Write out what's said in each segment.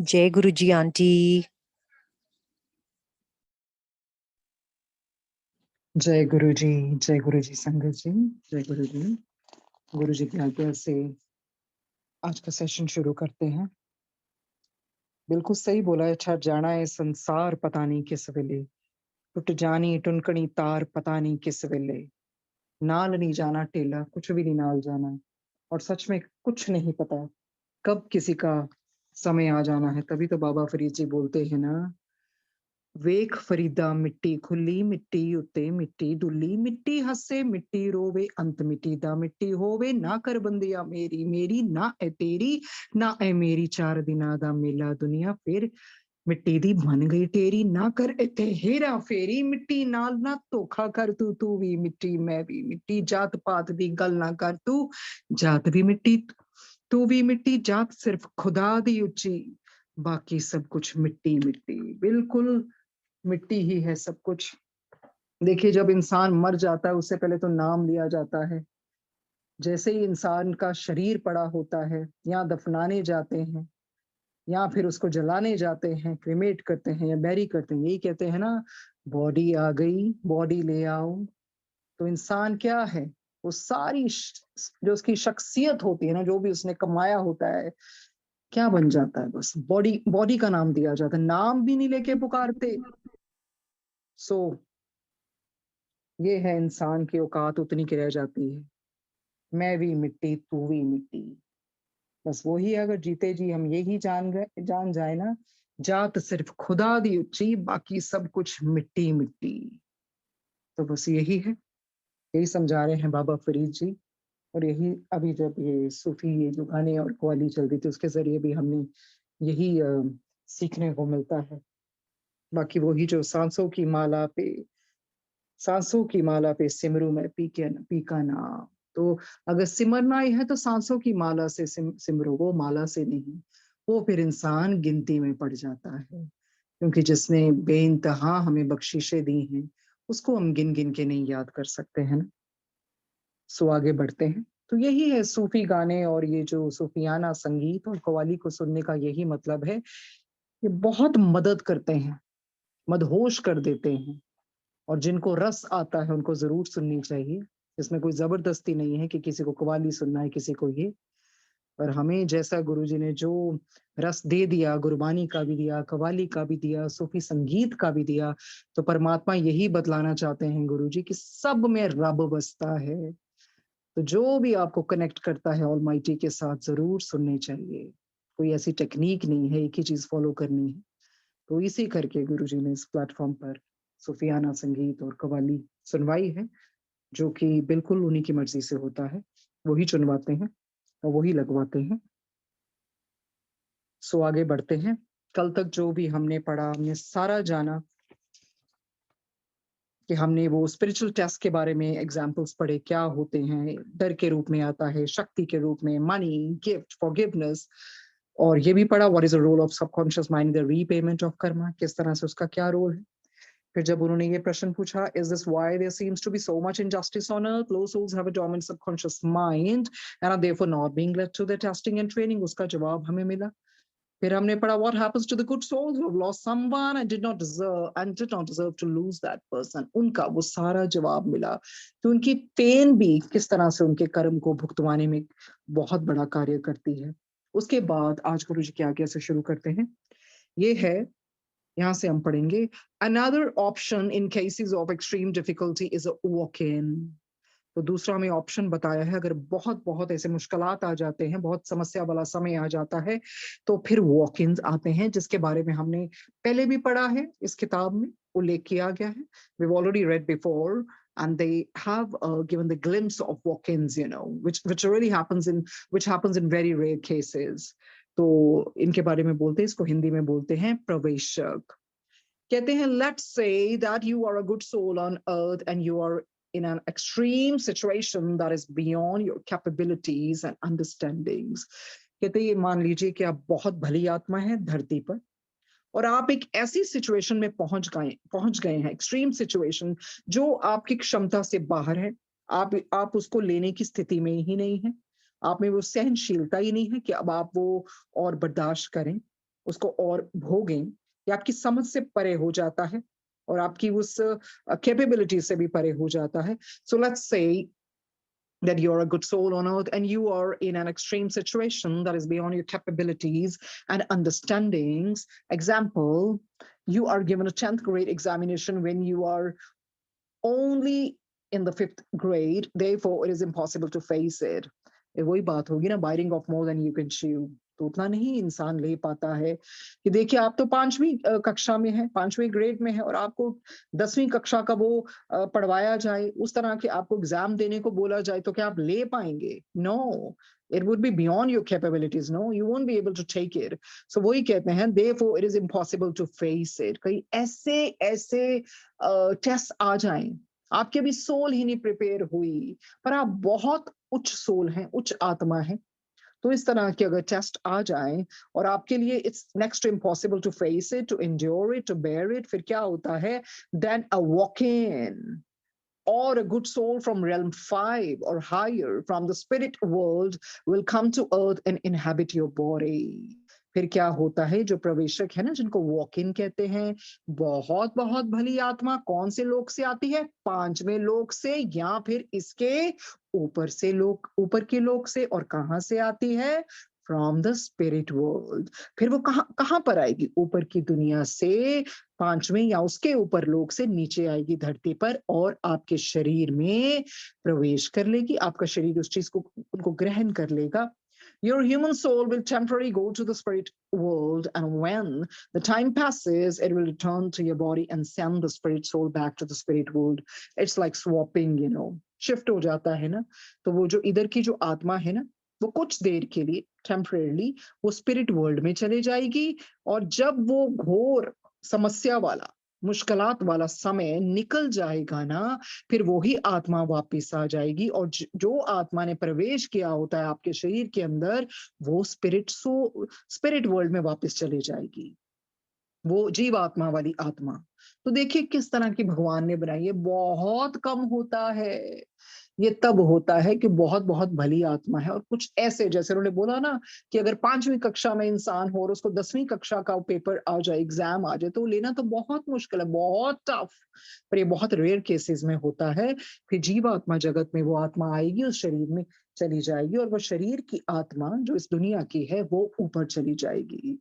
जय गुरु जी आंटी। जय गुरु जी, जय गुरु जी संगत जी, जय गुरु जी। गुरु जी की आज्ञा से आज का सेशन शुरू करते हैं। बिल्कुल सही बोला है, छा जाना है संसार पता नहीं किस वेले, टुट जानी टुनकनी तार पता नहीं किस वेले, नाल नहीं जाना टेला, कुछ भी नहीं नाल जाना। और सच में कुछ नहीं पता कब किसी का समय आ जाना है। तभी तो बाबा फरीद जी बोलते हैं ना, ਵੇਖ ਫਰੀਦਾ ਮਿੱਟੀ ਖੁੱਲੀ ਮਿੱਟੀ ਉੱਤੇ ਮਿੱਟੀ ਡੁੱਲੀ ਮਿੱਟੀ ਹੱਸੇ ਮਿੱਟੀ ਰੋਵੇ ਅੰਤ ਮਿੱਟੀ ਦਾ ਮਿੱਟੀ ਹੋਵੇ ਨਾ ਕਰ ਬੰਦਿਆ ਮੇਰੀ ਮੇਰੀ ਨਾ ਐ ਤੇਰੀ ਨਾ ਐ ਮੇਰੀ ਚਾਰ ਦਿਨਾਂ ਦਾ ਮੇਲਾ ਦੁਨੀਆ ਫਿਰ ਮਿੱਟੀ ਦੀ ਬਣ ਗਈ ਟੇਰੀ ਨਾ ਕਰ ਇੱਥੇ ਹੇਰਾ ਫੇਰੀ ਮਿੱਟੀ ਨਾਲ ਨਾ ਧੋਖਾ ਕਰ ਤੂੰ ਵੀ ਮਿੱਟੀ ਮੈਂ ਵੀ ਮਿੱਟੀ ਜਾਤ ਪਾਤ ਦੀ ਗੱਲ ਨਾ ਕਰ ਤੂੰ ਜਾਤ ਵੀ ਮਿੱਟੀ तू भी मिट्टी जात सिर्फ खुदा दी उच्ची बाकी सब कुछ मिट्टी मिट्टी बिल्कुल मिट्टी ही है सब कुछ। देखिए जब इंसान मर जाता है उससे पहले तो नाम लिया जाता है। जैसे ही इंसान का शरीर पड़ा होता है या दफनाने जाते हैं या फिर उसको जलाने जाते हैं, क्रिमेट करते हैं या बैरी करते हैं, यही कहते हैं ना, बॉडी आ गई बॉडी ले आओ। तो इंसान क्या है, वो सारी जो उसकी शख्सियत होती है ना, जो भी उसने कमाया होता है, क्या बन जाता है, बस बॉडी बॉडी का नाम दिया जाता है, नाम भी नहीं लेके पुकारते। सो ये है इंसान की औकात उतनी की रह जाती है, मैं भी मिट्टी तू भी मिट्टी। बस वही है, अगर जीते जी हम यही जान जाए ना, जात सिर्फ खुदा दी उच्ची बाकी सब कुछ मिट्टी मिट्टी। तो बस यही है, यही समझा रहे हैं बाबा फरीद जी। और यही अभी जब ये सूफी ये जो गाने और कव्वाली चल रही थी उसके जरिए भी हमने यही सीखने को मिलता है। बाकी वही जो सांसों की माला पे सिमरू में पी का नाम। तो अगर सिमरना ही है तो सांसों की माला से सिमरो, वो माला से नहीं। वो फिर इंसान गिनती में पड़ जाता है, क्योंकि जिसने बेइंतहा हमें बख्शिशें दी हैं उसको हम गिन गिन के नहीं याद कर सकते हैं ना। सो आगे बढ़ते हैं। तो यही है सूफी गाने और ये जो सूफियाना संगीत और कव्वाली को सुनने का यही मतलब है। ये बहुत मदद करते हैं, मदहोश कर देते हैं। और जिनको रस आता है उनको जरूर सुननी चाहिए। इसमें कोई जबरदस्ती नहीं है कि किसी को कव्वाली सुनना है किसी को ये। पर हमें जैसा गुरुजी ने जो रस दे दिया, गुरबानी का भी दिया, कव्वाली का भी दिया, सूफी संगीत का भी दिया, तो परमात्मा यही बतलाना चाहते हैं गुरुजी कि सब में रब बसता है। तो जो भी आपको कनेक्ट करता है ऑलमाइटी के साथ जरूर सुनने चाहिए। कोई ऐसी टेक्निक नहीं है एक ही चीज फॉलो करनी है। तो इसी करके गुरुजी ने इस प्लेटफॉर्म पर सूफियाना संगीत और कव्वाली सुनवाई है, जो कि बिल्कुल उन्हीं की मर्जी से होता है। वही चुनवाते हैं और वही लगवाते हैं। सो आगे बढ़ते हैं। कल तक जो भी हमने पढ़ा, हमने सारा जाना कि हमने वो स्पिरिचुअल टेस्ट के बारे में एग्जाम्पल्स पढ़े, क्या होते हैं, डर के रूप में आता है, शक्ति के रूप में, मनी, गिफ्ट, फॉरगिवनेस। और ये भी पढ़ा what is the role of subconscious mind the repayment of karma, किस तरह से उसका क्या रोल है। फिर जब उन्होंने ये प्रश्न पूछा, is this why there seems to be so much injustice on earth, low souls have a dominant subconscious mind and are therefore not being led to the testing and training, उसका जवाब हमें मिला। फिर हमने पढ़ा what happens to the good souls who have lost someone and did not deserve to lose that person, उनका वो सारा जवाब मिला कि उनकी पेन भी किस तरह से उनके कर्म को भुगतवाने में बहुत बड़ा कार्य करती है। उसके बाद आज गुरु जी की आज्ञा से शुरू करते हैं। ये है, यहाँ से हम पढ़ेंगे, another option in cases of extreme difficulty is a walk-in। तो दूसरा हमें ऑप्शन बताया है, अगर बहुत बहुत ऐसे मुश्किलात आ जाते हैं, बहुत समस्या वाला समय आ जाता है, तो फिर वॉक इन आते हैं, जिसके बारे में हमने पहले भी पढ़ा है, इस किताब में उल्लेख किया गया है। We've already read before and they have given the glimpse of walk-ins, which really happens in very rare cases। तो इनके बारे में बोलते हैं, इसको हिंदी में बोलते हैं प्रवेशक। कहते हैं, let's say that you are a good soul on earth and you are in an extreme situation that is beyond your capabilities and understandings। कहते हैं, मान लीजिए कि आप बहुत भली आत्मा है धरती पर और आप एक ऐसी सिचुएशन में पहुंच गए हैं, एक्सट्रीम सिचुएशन जो आपकी क्षमता से बाहर है। आप उसको लेने की स्थिति में ही नहीं है, आप में वो सहनशीलता ही नहीं है कि अब आप वो और बर्दाश्त करें। उसको और भोगें, ये आपकी समझ से परे हो जाता है और आपकी उस कैपेबिलिटी से भी परे हो जाता है। So let's say that you're a good soul on earth and you are in an extreme situation that is beyond your capabilities and understandings. Example, you are given a 10th grade examination when you are only in the 5th grade, therefore it is impossible to face it. ये वही बात होगी ना, biting off more than you can chew. तो उतना नहीं इंसान ले पाता है कि देखिए आप तो 5वीं कक्षा में है, 5वीं ग्रेड में है और आपको 10वीं कक्षा का वो पढ़वाया जाए, उस तरह के आपको एग्जाम देने को बोला जाए तो क्या आप ले पाएंगे? No, it would be beyond your capabilities. No, you won't be able to take it. So वही कहते हैं, therefore it is impossible to face it. कई ऐसे ऐसे टेस्ट आ जाएं, आपकी अभी सोल ही नहीं प्रिपेयर हुई, पर आप बहुत उच्च सोल हैं, उच्च आत्मा है, तो इस तरह के अगर टेस्ट आ जाएं और आपके लिए it's next to impossible to face it, to endure it, to bear it, फिर क्या होता है? Then a walk in or a good soul from realm 5 or higher from the spirit world will come to earth and inhabit your body. फिर क्या होता है? जो प्रवेशक है ना, जिनको वॉक इन कहते हैं, बहुत बहुत भली आत्मा कौन से लोक से आती है? 5वें लोक से या फिर इसके ऊपर से लोक, ऊपर के लोक से। और कहां से आती है? From the spirit world. फिर वो कहां कहां पर आएगी? ऊपर की दुनिया से 5वें या उसके ऊपर लोक से नीचे आएगी धरती पर और आपके शरीर में प्रवेश कर लेगी। आपका शरीर उस चीज को उनको ग्रहण कर लेगा। Your human soul will temporarily go to the spirit world, and when the time passes, it will return to your body and send the spirit soul back to the spirit world. It's like swapping, you know. Shift हो जाता है ना, तो वो जो इधर की जो आत्मा है ना, वो कुछ देर के लिए टेम्परेली वो स्पिरिट वर्ल्ड में चले जाएगी और जब वो घोर समस्या वाला, मुश्किलात वाला समय निकल जाएगा ना, फिर वो ही आत्मा वापस आ जाएगी और जो आत्मा ने प्रवेश किया होता है आपके शरीर के अंदर, वो स्पिरिट वर्ल्ड में वापस चली जाएगी, वो जीवात्मा वाली आत्मा। तो देखिए किस तरह की भगवान ने बनाई है, बहुत कम होता है। ये तब होता है कि बहुत बहुत भली आत्मा है और कुछ ऐसे, जैसे उन्होंने बोला ना कि अगर 5वीं कक्षा में इंसान हो और उसको 10वीं कक्षा का पेपर आ जाए, एग्जाम आ जाए, तो लेना तो बहुत मुश्किल है, बहुत टफ। पर ये बहुत रेयर केसेस में होता है। फिर जीवात्मा जगत में वो आत्मा आएगी, उस शरीर में चली जाएगी और वो शरीर की आत्मा जो इस दुनिया की है वो ऊपर चली जाएगी।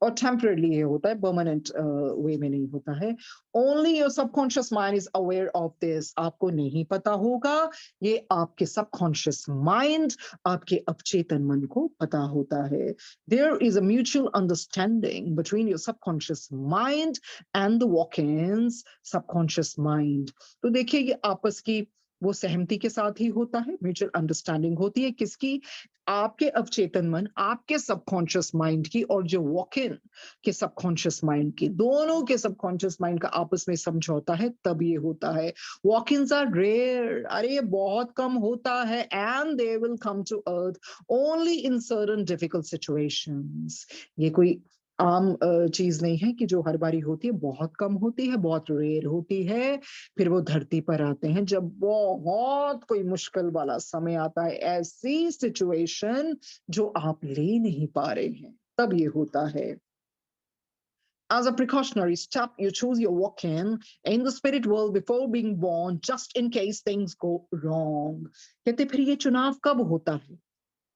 और टेम्पररी ये होता है, परमानेंट वे में नहीं होता है। Only your subconscious mind is aware of this. आपको नहीं पता होगा, ये आपके सबकॉन्शियस माइंड, आपके अवचेतन मन को पता होता है। There is a mutual understanding between your subconscious mind and the walk-ins subconscious mind. तो देखिए ये आपस की वो सहमति के साथ ही होता है, म्यूचुअल अंडरस्टैंडिंग होती है किसकी? आपके अवचेतन मन, आपके सबकॉन्शियस माइंड की और जो वॉक इन के सबकॉन्शियस माइंड की, दोनों के सबकॉन्शियस माइंड का आपस में समझौता है, तब ये होता है। वॉक इन्स आर रेयर, अरे ये बहुत कम होता है, and they will come to earth only in certain difficult situations. ये कोई आम चीज नहीं है कि जो हर बारी होती है, बहुत कम होती है, बहुत रेयर होती है। फिर वो धरती पर आते हैं जब बहुत कोई मुश्किल वाला समय आता है, ऐसी सिचुएशन जो आप ले नहीं पा रहे हैं, तब ये होता है। As a precautionary step, you choose your walk-in in the spirit world before being born, just in case things go wrong. कहते फिर ये चुनाव कब होता है?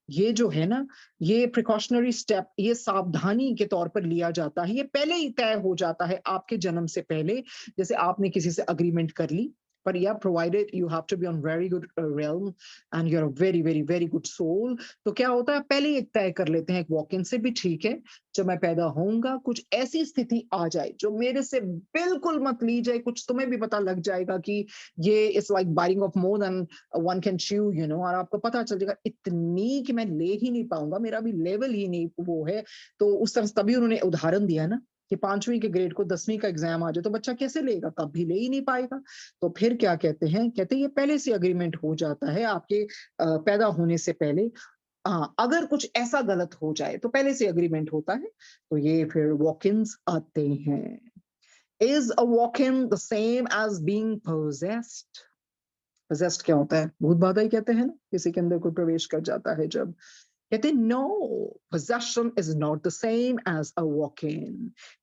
ये जो है ना, ये प्रिकॉशनरी स्टेप, ये सावधानी के तौर पर लिया जाता है, ये पहले ही तय हो जाता है आपके जन्म से पहले। जैसे आपने किसी से अग्रीमेंट कर ली, पर या provided you have to be on very good realm and you are a very very very good soul, तो क्या होता है पहले ही तय कर लेते हैं एक वॉक इन से भी, ठीक है जब मैं पैदा होऊंगा कुछ ऐसी स्थिति आ जाए जो मेरे से बिल्कुल मत ली जाए, कुछ तुम्हें भी पता लग जाएगा कि ये it's like biting of more than one can chew, you know, और आपको पता चल जाएगा इतनी कि मैं ले ही नहीं पाऊंगा, मेरा भी लेवल ही नहीं वो है। तो उस तरह तभी उन्होंने उदाहरण दिया ना कि 5वीं के ग्रेड को 10वीं का एग्जाम आ जाए तो बच्चा कैसे लेगा, कभी ले ही नहीं पाएगा। तो फिर क्या कहते हैं? कहते हैं ये पहले से अग्रीमेंट हो जाता है आपके पैदा होने से पहले। हाँ, अगर कुछ ऐसा गलत हो जाए तो पहले से अग्रीमेंट होता है, तो ये फिर वॉक-इन्स आते हैं। Is a walk in the same as being possessed? Possessed क्या होता है? भूत बाधा ही कहते हैं ना, किसी के अंदर कोई प्रवेश कर जाता है जब। कहते no, possession is not the same as a walk-in.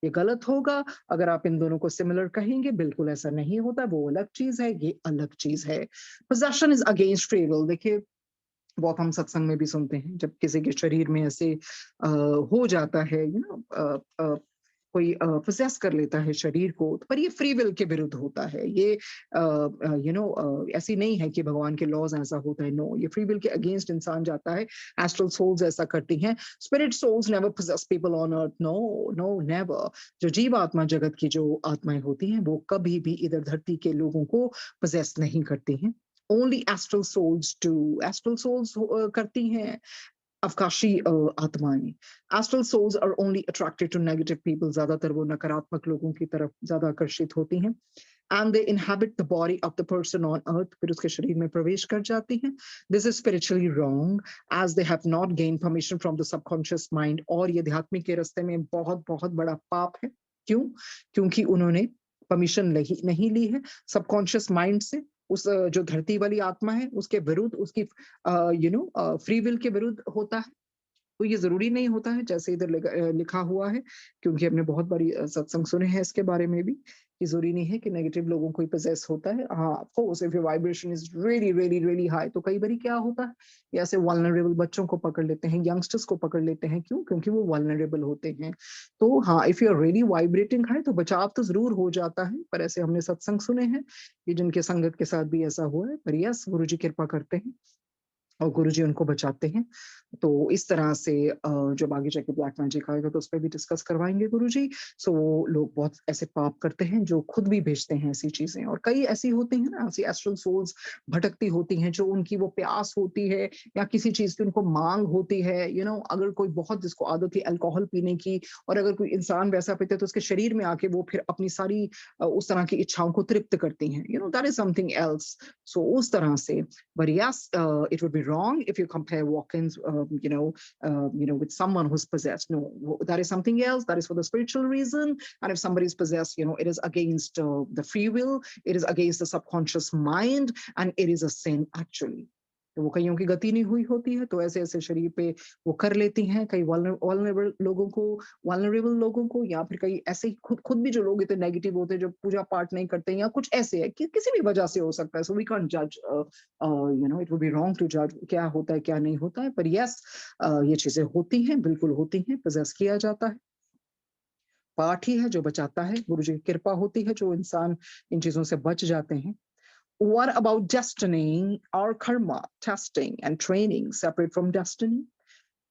ये गलत होगा अगर आप इन दोनों को सिमिलर कहेंगे, बिल्कुल ऐसा नहीं होता, वो अलग चीज है, ये अलग चीज है। possession is against free will। देखिए बहुत हम सत्संग में भी सुनते हैं जब किसी के शरीर में ऐसे हो जाता है, कोई पोजेस कर लेता है शरीर को, पर ये फ्री विल के विरुद्ध होता है। ये ऐसी नहीं है कि भगवान के लॉज ऐसा होता है, नो, ये फ्री विल के अगेंस्ट इंसान जाता है। एस्ट्रल सोल्स ऐसा करती हैं, spirit souls never possess people on earth, no no never. जो जीव आत्मा जगत की जो आत्माएं होती हैं वो कभी भी इधर धरती के लोगों को पोजेस नहीं करती हैं। Only astral souls do। astral souls करती हैं अवकाशी आत्माएं। astral souls are only attracted to negative people। ज्यादातर वो नकारात्मक लोगों की तरफ ज्यादा आकर्षित होती हैं। and they inhabit the body of the person on earth। फिर उसके शरीर में प्रवेश कर जाती हैं। This is spiritually wrong as they have not gained permission from the subconscious mind। और ये आध्यात्मिक के रास्ते में बहुत बहुत बड़ा पाप है। क्यों? क्योंकि उन्होंने परमिशन नहीं ली है सबकॉन्शियस माइंड से। उस जो धरती वाली आत्मा है उसके विरुद्ध, उसकी फ्री विल के विरुद्ध होता है। तो ये जरूरी नहीं होता है जैसे इधर लिखा हुआ है, क्योंकि हमने बहुत बारी सत्संग सुने हैं इसके बारे में भी कि जरूरी नहीं है कि नेगेटिव लोगों को ही पोजेस होता है। हाँ, of course if your vibration is really really really high तो कई बारी क्या होता है, ये ऐसे वल्नरेबल बच्चों को पकड़ लेते हैं, यंगस्टर्स को पकड़ लेते हैं। क्यों? क्योंकि वो वल्नरेबल होते हैं। तो हाँ, if you are really vibrating high तो बचाव तो जरूर हो जाता है, पर ऐसे हमने सत्संग सुने हैं कि जिनके संगत के साथ भी ऐसा हुआ है। पर यस, गुरु जी कृपा करते हैं और गुरुजी उनको बचाते हैं। तो इस तरह से जब आगे जाके ब्लैक मैजिक आएगा तो उस पर भी डिस्कस करवाएंगे गुरुजी। सो लोग बहुत ऐसे पाप करते हैं जो खुद भी भेजते हैं ऐसी चीजें, और कई ऐसी होती हैं ना, ऐसी एस्ट्रल सोल्स भटकती होती हैं जो उनकी वो प्यास होती है या किसी चीज की उनको मांग होती है। अगर कोई बहुत जिसको आदत है अल्कोहल पीने की, और अगर कोई इंसान वैसा पीता है तो उसके शरीर में आके वो फिर अपनी सारी उस तरह की इच्छाओं को तृप्त करती हैं। That is something else. So उस तरह से, but yes, it would be wrong if you compare walk-ins, with someone who's possessed. No, that is something else. That is for the spiritual reason. And if somebody is possessed, it is against the free will. It is against the subconscious mind, and it is a sin actually. तो वो कईयों की गति नहीं हुई होती है, तो ऐसे ऐसे शरीर पे वो कर लेती हैं। कई वल्नरेबल लोगों को या फिर कई ऐसे खुद खुद भी जो लोग इतने नेगेटिव होते हैं जो पूजा पाठ नहीं करते या कुछ ऐसे है कि किसी भी वजह से हो सकता है। सो वी कांट जज, it would be wrong to जज क्या होता है क्या नहीं होता है। पर यस, ये चीजें होती हैं, बिल्कुल होती हैं, पोजेस किया जाता है। पाठ ही है जो बचाता है, गुरु जी की कृपा होती है जो इंसान इन चीजों से बच जाते हैं। What about destiny or karma, testing and training separate from destiny?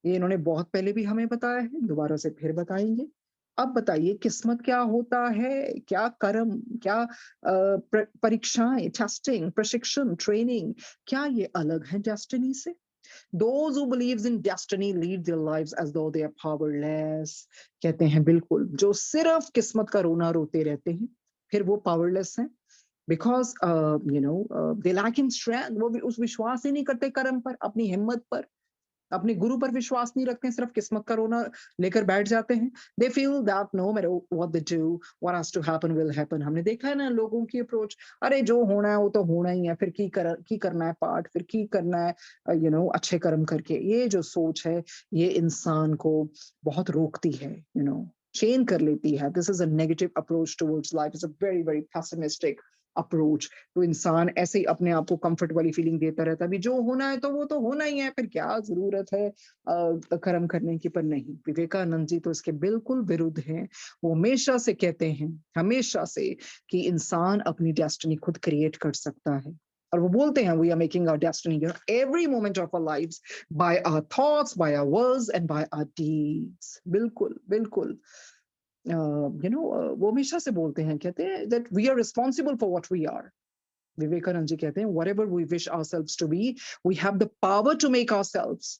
ये इन्होंने बहुत पहले भी हमें बताया है, दोबारा से फिर बताएंगे। अब बताइए किस्मत क्या होता है, क्या कर्म, क्या परीक्षाएं, टेस्टिंग, प्रशिक्षण, ट्रेनिंग, क्या ये अलग है डेस्टिनी से? Those who believes in destiny live their lives as though they are powerless। कहते हैं बिल्कुल, जो सिर्फ किस्मत का रोना रोते रहते हैं फिर वो पावरलेस हैं। Because they lack in strength. वो उस विश्वास ही नहीं करते कर्म पर, अपनी हिम्मत पर, अपने गुरु पर विश्वास नहीं रखते, सिर्फ किस्मत का रोना लेकर बैठ जाते हैं। They feel that no matter what they do, what has to happen will happen. हमने देखा है ना लोगों की अप्रोच, अरे जो होना है वो तो होना ही है, फिर की करना है पाठ, फिर की करना है अच्छे कर्म करके। ये जो सोच है ये इंसान को बहुत रोकती है, चेन कर लेती है। This is a negative approach towards life, is a very very pessimistic approach. तो इंसान ऐसे ही अपने आप को कंफर्ट वाली फीलिंग देता रहता है, अभी जो होना है तो वो तो होना ही है, फिर क्या जरूरत है कर्म करने की। पर नहीं, विवेकानंद जी तो इसके बिल्कुल विरुद्ध हैं। वो हमेशा से कहते हैं, हमेशा से, कि इंसान अपनी डेस्टिनी खुद क्रिएट कर सकता है। और वो बोलते हैं we are making our destiny every moment of our lives by our thoughts, by our words and by our deeds. बिल्कुल बिल्कुल। वो हमेशा से बोलते हैं, कहते हैं that we are responsible for what we are। Vivekananda ji कहते हैं whatever we wish ourselves to be, we have the power to make ourselves।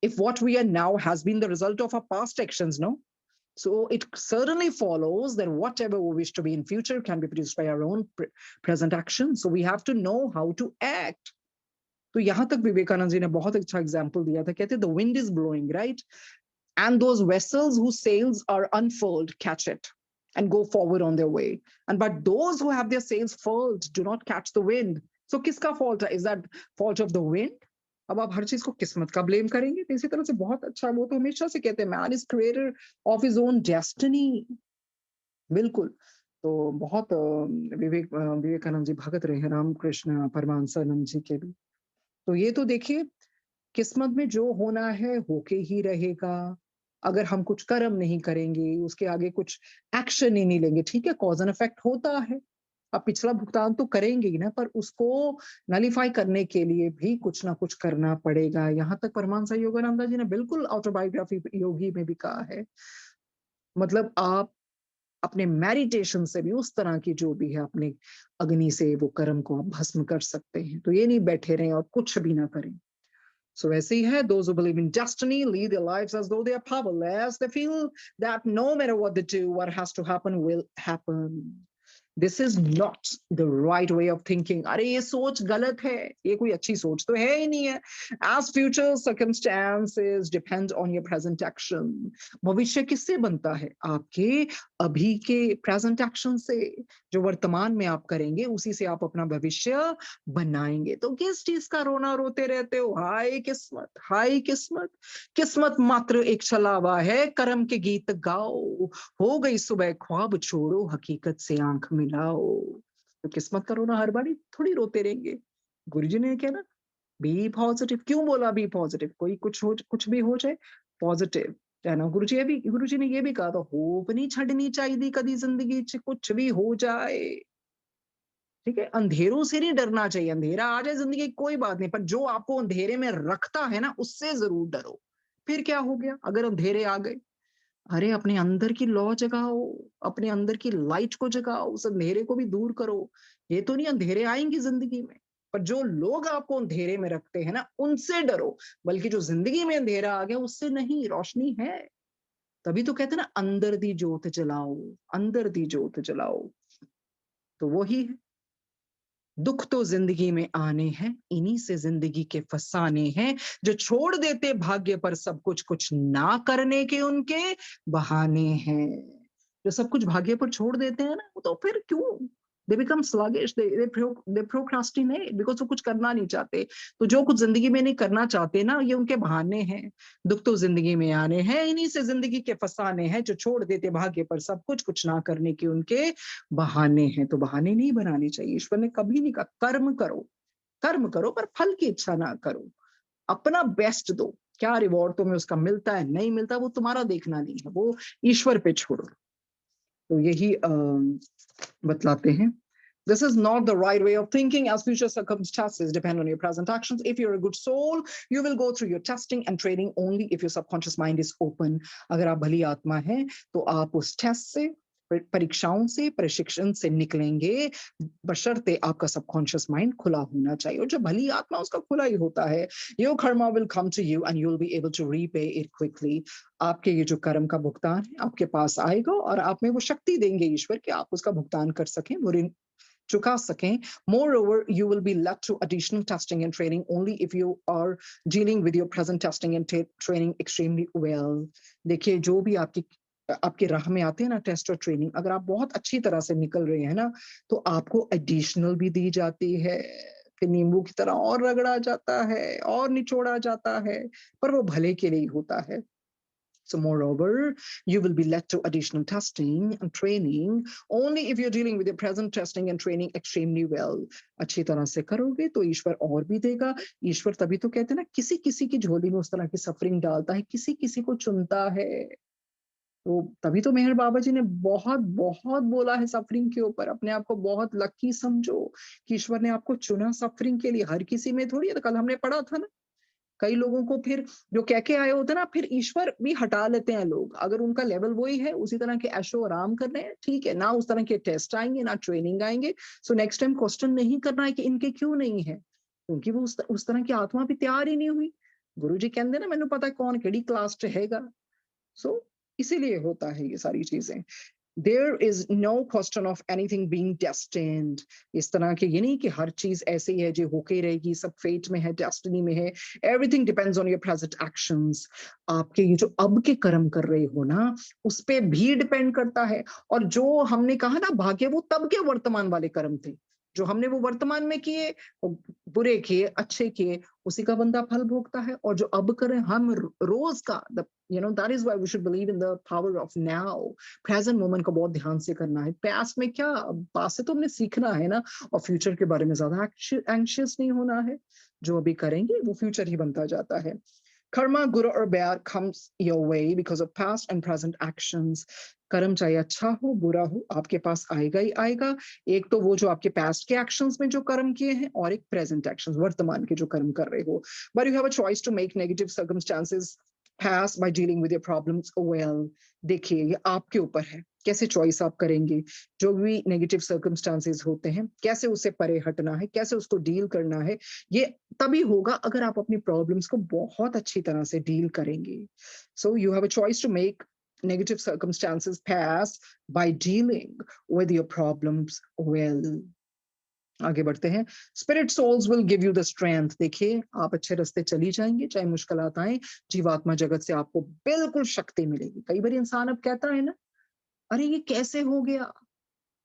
If what we are now has been the result of our past actions, no? So it certainly follows that whatever we wish to be in future can be produced by our own present action। So we have to know how to act। तो यहां तक विवेकानंद जी ने बहुत अच्छा example दिया था। कहते the wind is blowing, right? And those vessels whose sails are unfurled catch it and go forward on their way, and but those who have their sails furled do not catch the wind। So kiska fault is that? Fault of the wind? अब आप हर चीज को किस्मत का blame करेंगे, तो इसी तरह से बहुत अच्छा, वो तो हमेशा से कहते हैं man is creator of his own destiny. बिल्कुल। तो बहुत विवेकानंद जी भगत रहे हैं, रामकृष्ण परमहंसानंद जी के भी। तो ये तो देखिए, किस्मत में जो होना है होके ही रहेगा। अगर हम कुछ कर्म नहीं करेंगे, उसके आगे कुछ एक्शन ही नहीं लेंगे, ठीक है, कॉज़ एंड इफेक्ट होता है। अब पिछला भुगतान तो करेंगे ही ना, पर उसको नलिफाई करने के लिए भी कुछ ना कुछ करना पड़ेगा। यहाँ तक परमहंस योगानंद जी ने बिल्कुल ऑटोबायोग्राफी योगी में भी कहा है, मतलब आप अपने मेडिटेशन से भी उस तरह की जो भी है अपने अग्नि से वो कर्म को आप भस्म कर सकते हैं। तो ये नहीं बैठे रहें और कुछ भी ना करें। So वैसे ही है, those who believe in destiny lead their lives as though they are powerless. They feel that no matter what they do, what has to happen will happen. This is not the right way of thinking. अरे ये सोच गलत है, ये कोई अच्छी सोच तो है ही नहीं है। As future circumstances depend on your present action. भविष्य किससे बनता है? आपके अभी के प्रेजेंट एक्शन से। जो वर्तमान में आप करेंगे उसी से आप अपना भविष्य बनाएंगे। तो किस चीज का रोना रोते रहते हो? हाय किस्मत, हाय किस्मत। किस्मत मात्र एक छलावा है, कर्म के गीत गाओ। हो गई सुबह ख्वाब छोड़ो, हकीकत से आंख मिलाओ। तो किस्मत का रोना हर बारी थोड़ी रोते रहेंगे। गुरुजी ने क्या ना, बी पॉजिटिव। क्यों बोला बी पॉजिटिव? कोई कुछ भी हो जाए, पॉजिटिव है ना। गुरुजी ने ये भी कहा था, होप नहीं छड़नी चाहिए कदी जिंदगी च, कुछ भी हो जाए। ठीक है, अंधेरों से नहीं डरना चाहिए। अंधेरा आ जाए जिंदगी कोई बात नहीं, पर जो आपको अंधेरे में रखता है ना, उससे जरूर डरो। फिर क्या हो गया अगर अंधेरे आ गए? अरे अपने अंदर की लौ जगाओ, अपने अंदर की लाइट को जगाओ, उस अंधेरे को भी दूर करो। ये तो नहीं अंधेरे आएंगे जिंदगी में, पर जो लोग आपको अंधेरे में रखते हैं ना, उनसे डरो। बल्कि जो जिंदगी में अंधेरा आ गया उससे नहीं, रोशनी है। तभी तो कहते हैं ना, अंदर दी जोत जलाओ, अंदर दी जोत जलाओ। तो वही है, दुख तो जिंदगी में आने हैं, इन्हीं से जिंदगी के फसाने हैं। जो छोड़ देते भाग्य पर सब कुछ, कुछ ना करने के उनके बहाने हैं। जो सब कुछ भाग्य पर छोड़ देते हैं ना, तो फिर क्यों? They become sluggish, they procrastinate, because वो कुछ करना नहीं चाहते। तो जो कुछ जिंदगी में नहीं करना चाहते ना, ये उनके बहाने हैं। दुख तो जिंदगी में आने हैं, इन्हीं से जिंदगी के फसाने हैं। जो छोड़ देते भाग्य पर सब कुछ, कुछ ना करने के उनके बहाने हैं। तो बहाने नहीं बनाने चाहिए। ईश्वर ने कभी नहीं कहा कर्म करो, कर्म करो पर फल की इच्छा ना करो। अपना बेस्ट दो, क्या रिवॉर्ड तुम्हें उसका मिलता है नहीं मिलता वो तुम्हारा देखना नहीं है, वो ईश्वर पे छोड़ो। तो यही बतलाते हैं। This is not the right way of thinking, as future circumstances depend on your present actions. If you're a good soul, you will go through your testing and training only if your subconscious mind is open. अगर आप भली आत्मा हैं, तो आप उस test से, परीक्षाओं से, प्रशिक्षण से निकलेंगे, बशर्ते आपका सबकॉन्शियस माइंड खुला होना चाहिए। और जो भली आत्मा उसका खुला ही होता है। Your karma will come to you and you'll be able to repay it quickly. आपके ये जो कर्म का भुगतान है आपके पास आएगा, और आप में वो शक्ति देंगे ईश्वर कि आप उसका भुगतान कर सकें, वो ऋण चुका सकें। Moreover, you will be led to additional testing and training only if you are dealing with your present testing and training extremely well. देखिए, जो भी आपकी राह में आते हैं ना टेस्ट और ट्रेनिंग, अगर आप बहुत अच्छी तरह से निकल रहे हैं ना, तो आपको एडिशनल भी दी जाती है। फिर नींबू की तरह और रगड़ा जाता है और निचोड़ा जाता है, पर वो भले के लिए ही होता है। So moreover, you will be led to additional testing and training only if you're dealing with your present testing and training extremely well. अच्छी तरह से करोगे तो ईश्वर और भी देगा। ईश्वर तभी तो कहते हैं ना, किसी किसी की झोली में उस तरह की सफरिंग डालता है, किसी किसी को चुनता है। तो तभी तो मेहर बाबा जी ने बहुत बहुत बोला है सफरिंग के ऊपर। अपने आप को बहुत लकी समझो कि ईश्वर ने आपको चुना सफरिंग के लिए। हर किसी में थोड़ी है। तो कल हमने पढ़ा था ना, कई लोगों को फिर जो कह के आए होते हैं ना, फिर ईश्वर भी हटा लेते हैं लोग। अगर उनका लेवल वही है, उसी तरह के ऐशो आराम कर रहे हैं, ठीक है ना, उस तरह के टेस्ट आएंगे ना ट्रेनिंग आएंगे। सो नेक्स्ट टाइम क्वेश्चन नहीं करना है कि इनके क्यों नहीं है, क्योंकि वो उस तरह की आत्मा भी तैयार ही नहीं हुई। गुरु जी कहते ना, मैंने पता है कौन केड़ी क्लास च हैगा। सो इसीलिए होता है ये सारी चीजें। There is no question of anything being destined. इस तरह के ये नहीं कि हर चीज ऐसे ही है जो होके रहेगी, सब फेट में है, डेस्टिनी में है। Everything depends on your present actions. आपके ये जो अब के कर्म कर रहे हो ना, उस पे भी डिपेंड करता है। और जो हमने कहा ना भाग्य, वो तब के वर्तमान वाले कर्म थे। जो हमने वो वर्तमान में किए, वो बुरे किए, अच्छे किए, उसी का बंदा फल भोगता है। और जो अब करें हम रोज का, that is why we should believe in the power of now. Present moment को बहुत ध्यान से करना है। पास्ट में क्या, पास्ट से तो हमने सीखना है ना, और फ्यूचर के बारे में ज्यादा एंशियस नहीं होना है। जो अभी करेंगे वो फ्यूचर ही बनता जाता है। Karma, good or bad, comes your way because of past and present actions. कर्म चाहे अच्छा हो बुरा हो आपके पास आएगा ही आएगा। एक तो वो जो आपके पास्ट के एक्शंस में जो कर्म किए हैं, और एक प्रेजेंट एक्शंस वर्तमान के जो कर्म कर रहे हो। But you have a choice to make negative circumstances pass by dealing with your problems well. देखिए ये आपके ऊपर है, कैसे चॉइस आप करेंगे। जो भी नेगेटिव सर्कमस्टांसेस होते हैं, कैसे उससे परे हटना है, कैसे उसको डील करना है, ये तभी होगा अगर आप अपनी प्रॉब्लम्स को बहुत अच्छी तरह से डील करेंगे। So you have a choice to make negative circumstances pass by dealing with your problems well. आगे बढ़ते हैं। Spirit souls will give you the strength. देखिए आप अच्छे रास्ते चली जाएंगे, चाहे मुश्किलात आए, जीवात्मा जगत से आपको बिल्कुल शक्ति मिलेगी। कई बार इंसान अब कहता है ना, अरे ये कैसे हो गया,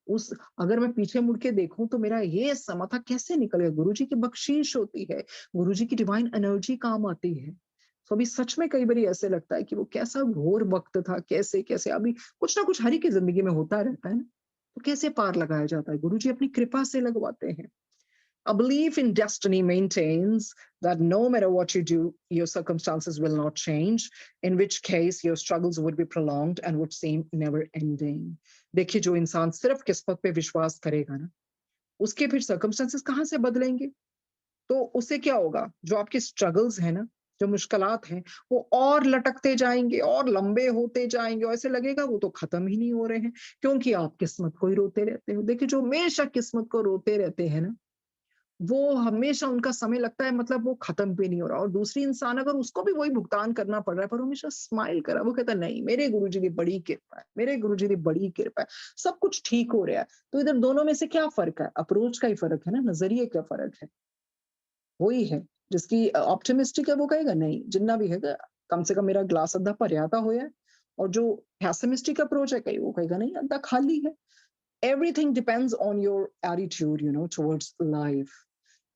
उस अगर मैं पीछे मुड़ के देखूं तो मेरा ये समा था कैसे निकल गया। गुरुजी की बख्शीश होती है, गुरुजी की डिवाइन एनर्जी काम आती है। तो अभी सच में कई बार ऐसे लगता है कि वो कैसा घोर वक्त था, कैसे कैसे अभी कुछ ना कुछ हर एक की जिंदगी में होता रहता है ना, तो कैसे पार लगाया जाता है, गुरुजी अपनी कृपा से लगवाते हैं। A belief in destiny maintains that no matter what you do, your circumstances will not change, in which case your struggles would be prolonged and would seem never ending. देखिए जो इंसान सिर्फ किस्मत पे विश्वास करेगा ना, उसके फिर सर्कमस्टांसेस कहाँ से बदलेंगे। तो उससे क्या होगा, जो आपके स्ट्रगल्स है ना, जो मुश्किलात हैं, वो और लटकते जाएंगे और लंबे होते जाएंगे, और ऐसे लगेगा वो तो खत्म ही नहीं हो रहे हैं, क्योंकि आप किस्मत को ही रोते रहते हो। देखिए जो हमेशा किस्मत को रोते रहते हैं ना, वो हमेशा उनका समय लगता है, मतलब वो खत्म भी नहीं हो रहा। और दूसरी इंसान अगर उसको भी वही भुगतान करना पड़ रहा है, पर हमेशा स्माइल करा, वो कहता है नहीं मेरे गुरुजी की बड़ी कृपा है, मेरे गुरुजी की बड़ी कृपा है, सब कुछ ठीक हो रहा है। तो इधर दोनों में से क्या फर्क है, अप्रोच का ही फर्क है ना, नजरिए का फर्क है। वही है जिसकी ऑप्टिमिस्टिक है वो कहेगा नहीं जितना भी है कम से कम मेरा ग्लास अद्धा भरया था होया है। और जो पैसिमिस्टिक अप्रोच है कहीं वो कहेगा नहीं अद्धा खाली है। Everything depends on your attitude towards life.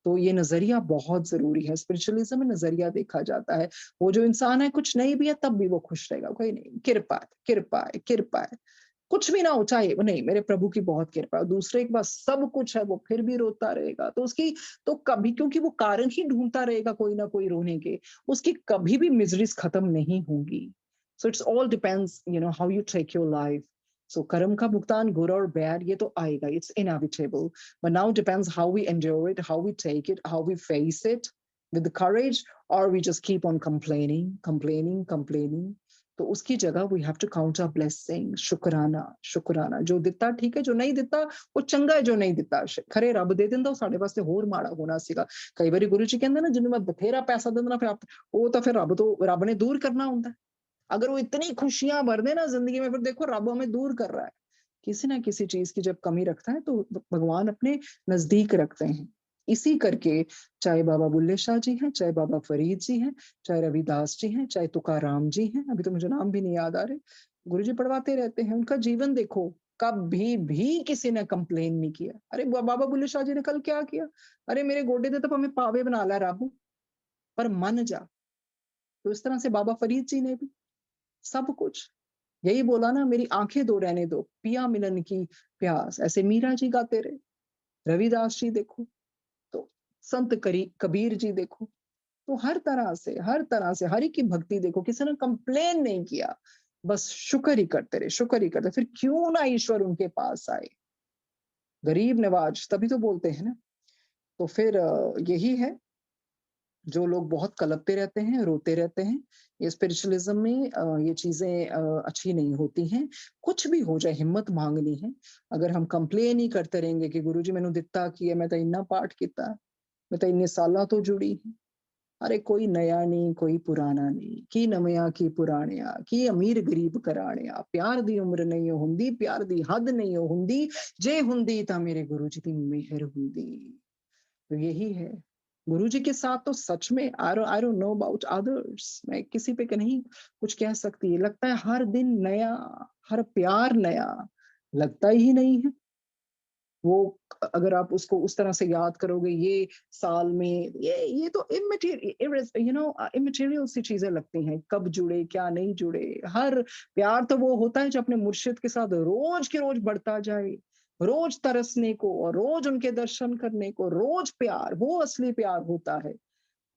तो ये नजरिया बहुत जरूरी है। स्पिरिचुअलिज्म में नजरिया देखा जाता है। वो जो इंसान है कुछ नहीं भी है तब भी वो खुश रहेगा, कोई नहीं कृपा है कृपा है कृपा है। कुछ भी ना हो चाहे नहीं मेरे प्रभु की बहुत कृपा है, दूसरे के पास सब कुछ है वो फिर भी रोता रहेगा, तो उसकी तो कभी, क्योंकि वो कारण ही ढूंढता रहेगा कोई ना कोई रोने के, उसकी कभी भी मिजरीज खत्म नहीं होंगी। So it's all depends how you take your life. So कर्म का भुगतान गुड और बैड ये तो आएगा, it's inevitable, but now depends how we endure it, how we take it, how we face it with the courage, or we just keep on complaining. तो उसकी जगह we have to count a blessing, शुक्राना शुक्राना। जो दिता ठीक है, जो नहीं दिता वो चंगा है, जो नहीं दिता खरे रब दे दिंदा ਉਹ ਸਾਡੇ ਵਾਸਤੇ ਹੋਰ ਮਾੜਾ ਹੋਣਾ ਸੀਗਾ। ਕਈ ਵਾਰੀ ਗੁਰੂ ਜੀ ਕਹਿੰਦੇ ਨਾ ਜਿਹਨੂੰ ਮੈਂ ਬਥੇਰਾ ਪੈਸਾ ਦੇ ਦੇਣਾ, ਫਿਰ ਉਹ ਤਾਂ ਫਿਰ ਰੱਬ ने दूर करना होता है। अगर वो इतनी खुशियां भर दे ना जिंदगी में, फिर देखो रब हमें दूर कर रहा है। किसी ना किसी चीज की जब कमी रखता है तो भगवान अपने नजदीक रखते हैं। इसी करके चाहे बाबा बुल्ले शाह जी हैं, चाहे बाबा फरीद जी हैं, चाहे रविदास जी हैं, चाहे तुकाराम जी हैं, अभी तो मुझे नाम भी नहीं याद आ रहे, गुरु जी पढ़वाते रहते हैं। उनका जीवन देखो, कभी भी किसी ने कंप्लेन नहीं किया। अरे बाबा बुल्ले शाह जी ने कल क्या किया, अरे मेरे गोडे दे तो हमें पावे बना ला राबू, पर मन जा। तो इस तरह से बाबा फरीद जी ने भी सब कुछ यही बोला ना, मेरी आंखें दो रहने दो पिया मिलन की प्यास, ऐसे मीरा जी गाते रहे। रविदास जी देखो, तो संत कबीर जी देखो, तो हर तरह से हर एक की भक्ति देखो, किसी ने कंप्लेन नहीं किया, बस शुक्र ही करते रहे, शुक्र ही करते। फिर क्यों ना ईश्वर उनके पास आए, गरीब नवाज तभी तो बोलते हैं ना। तो फिर यही है, जो लोग बहुत कलपते रहते हैं, रोते रहते हैं, ये स्पिरिचुअलिज्म में ये चीजें अच्छी नहीं होती हैं। कुछ भी हो जाए हिम्मत मांगनी है। अगर हम कंप्लेन ही करते रहेंगे कि गुरुजी मैंने दिता की है, मैं तो इन्ना पाठ किया, मैं तो इन्ने साल तो जुड़ी हूं। अरे कोई नया नहीं कोई पुराना नहीं, की नवया की पुराणिया, की अमीर गरीब कराणिया, प्यार दी उम्र नहीं हुंदी, प्यार दी हद नहीं हुंदी, जे हुंदी ता मेरे गुरु जी दी मेहर हुंदी। तो यही है, गुरु जी के साथ तो सच में I don't know about others, मैं किसी पे नहीं कुछ कह सकती। लगता है हर दिन नया, हर प्यार नया, लगता ही नहीं है। वो अगर आप उसको उस तरह से याद करोगे, ये साल में ये तो इमेटीरियल सी चीजें लगती हैं, कब जुड़े क्या नहीं जुड़े। हर प्यार तो वो होता है जो अपने मुर्शिद के साथ रोज के रोज बढ़ता जाए, रोज तरसने को और रोज उनके दर्शन करने को, रोज प्यार, वो असली प्यार होता है।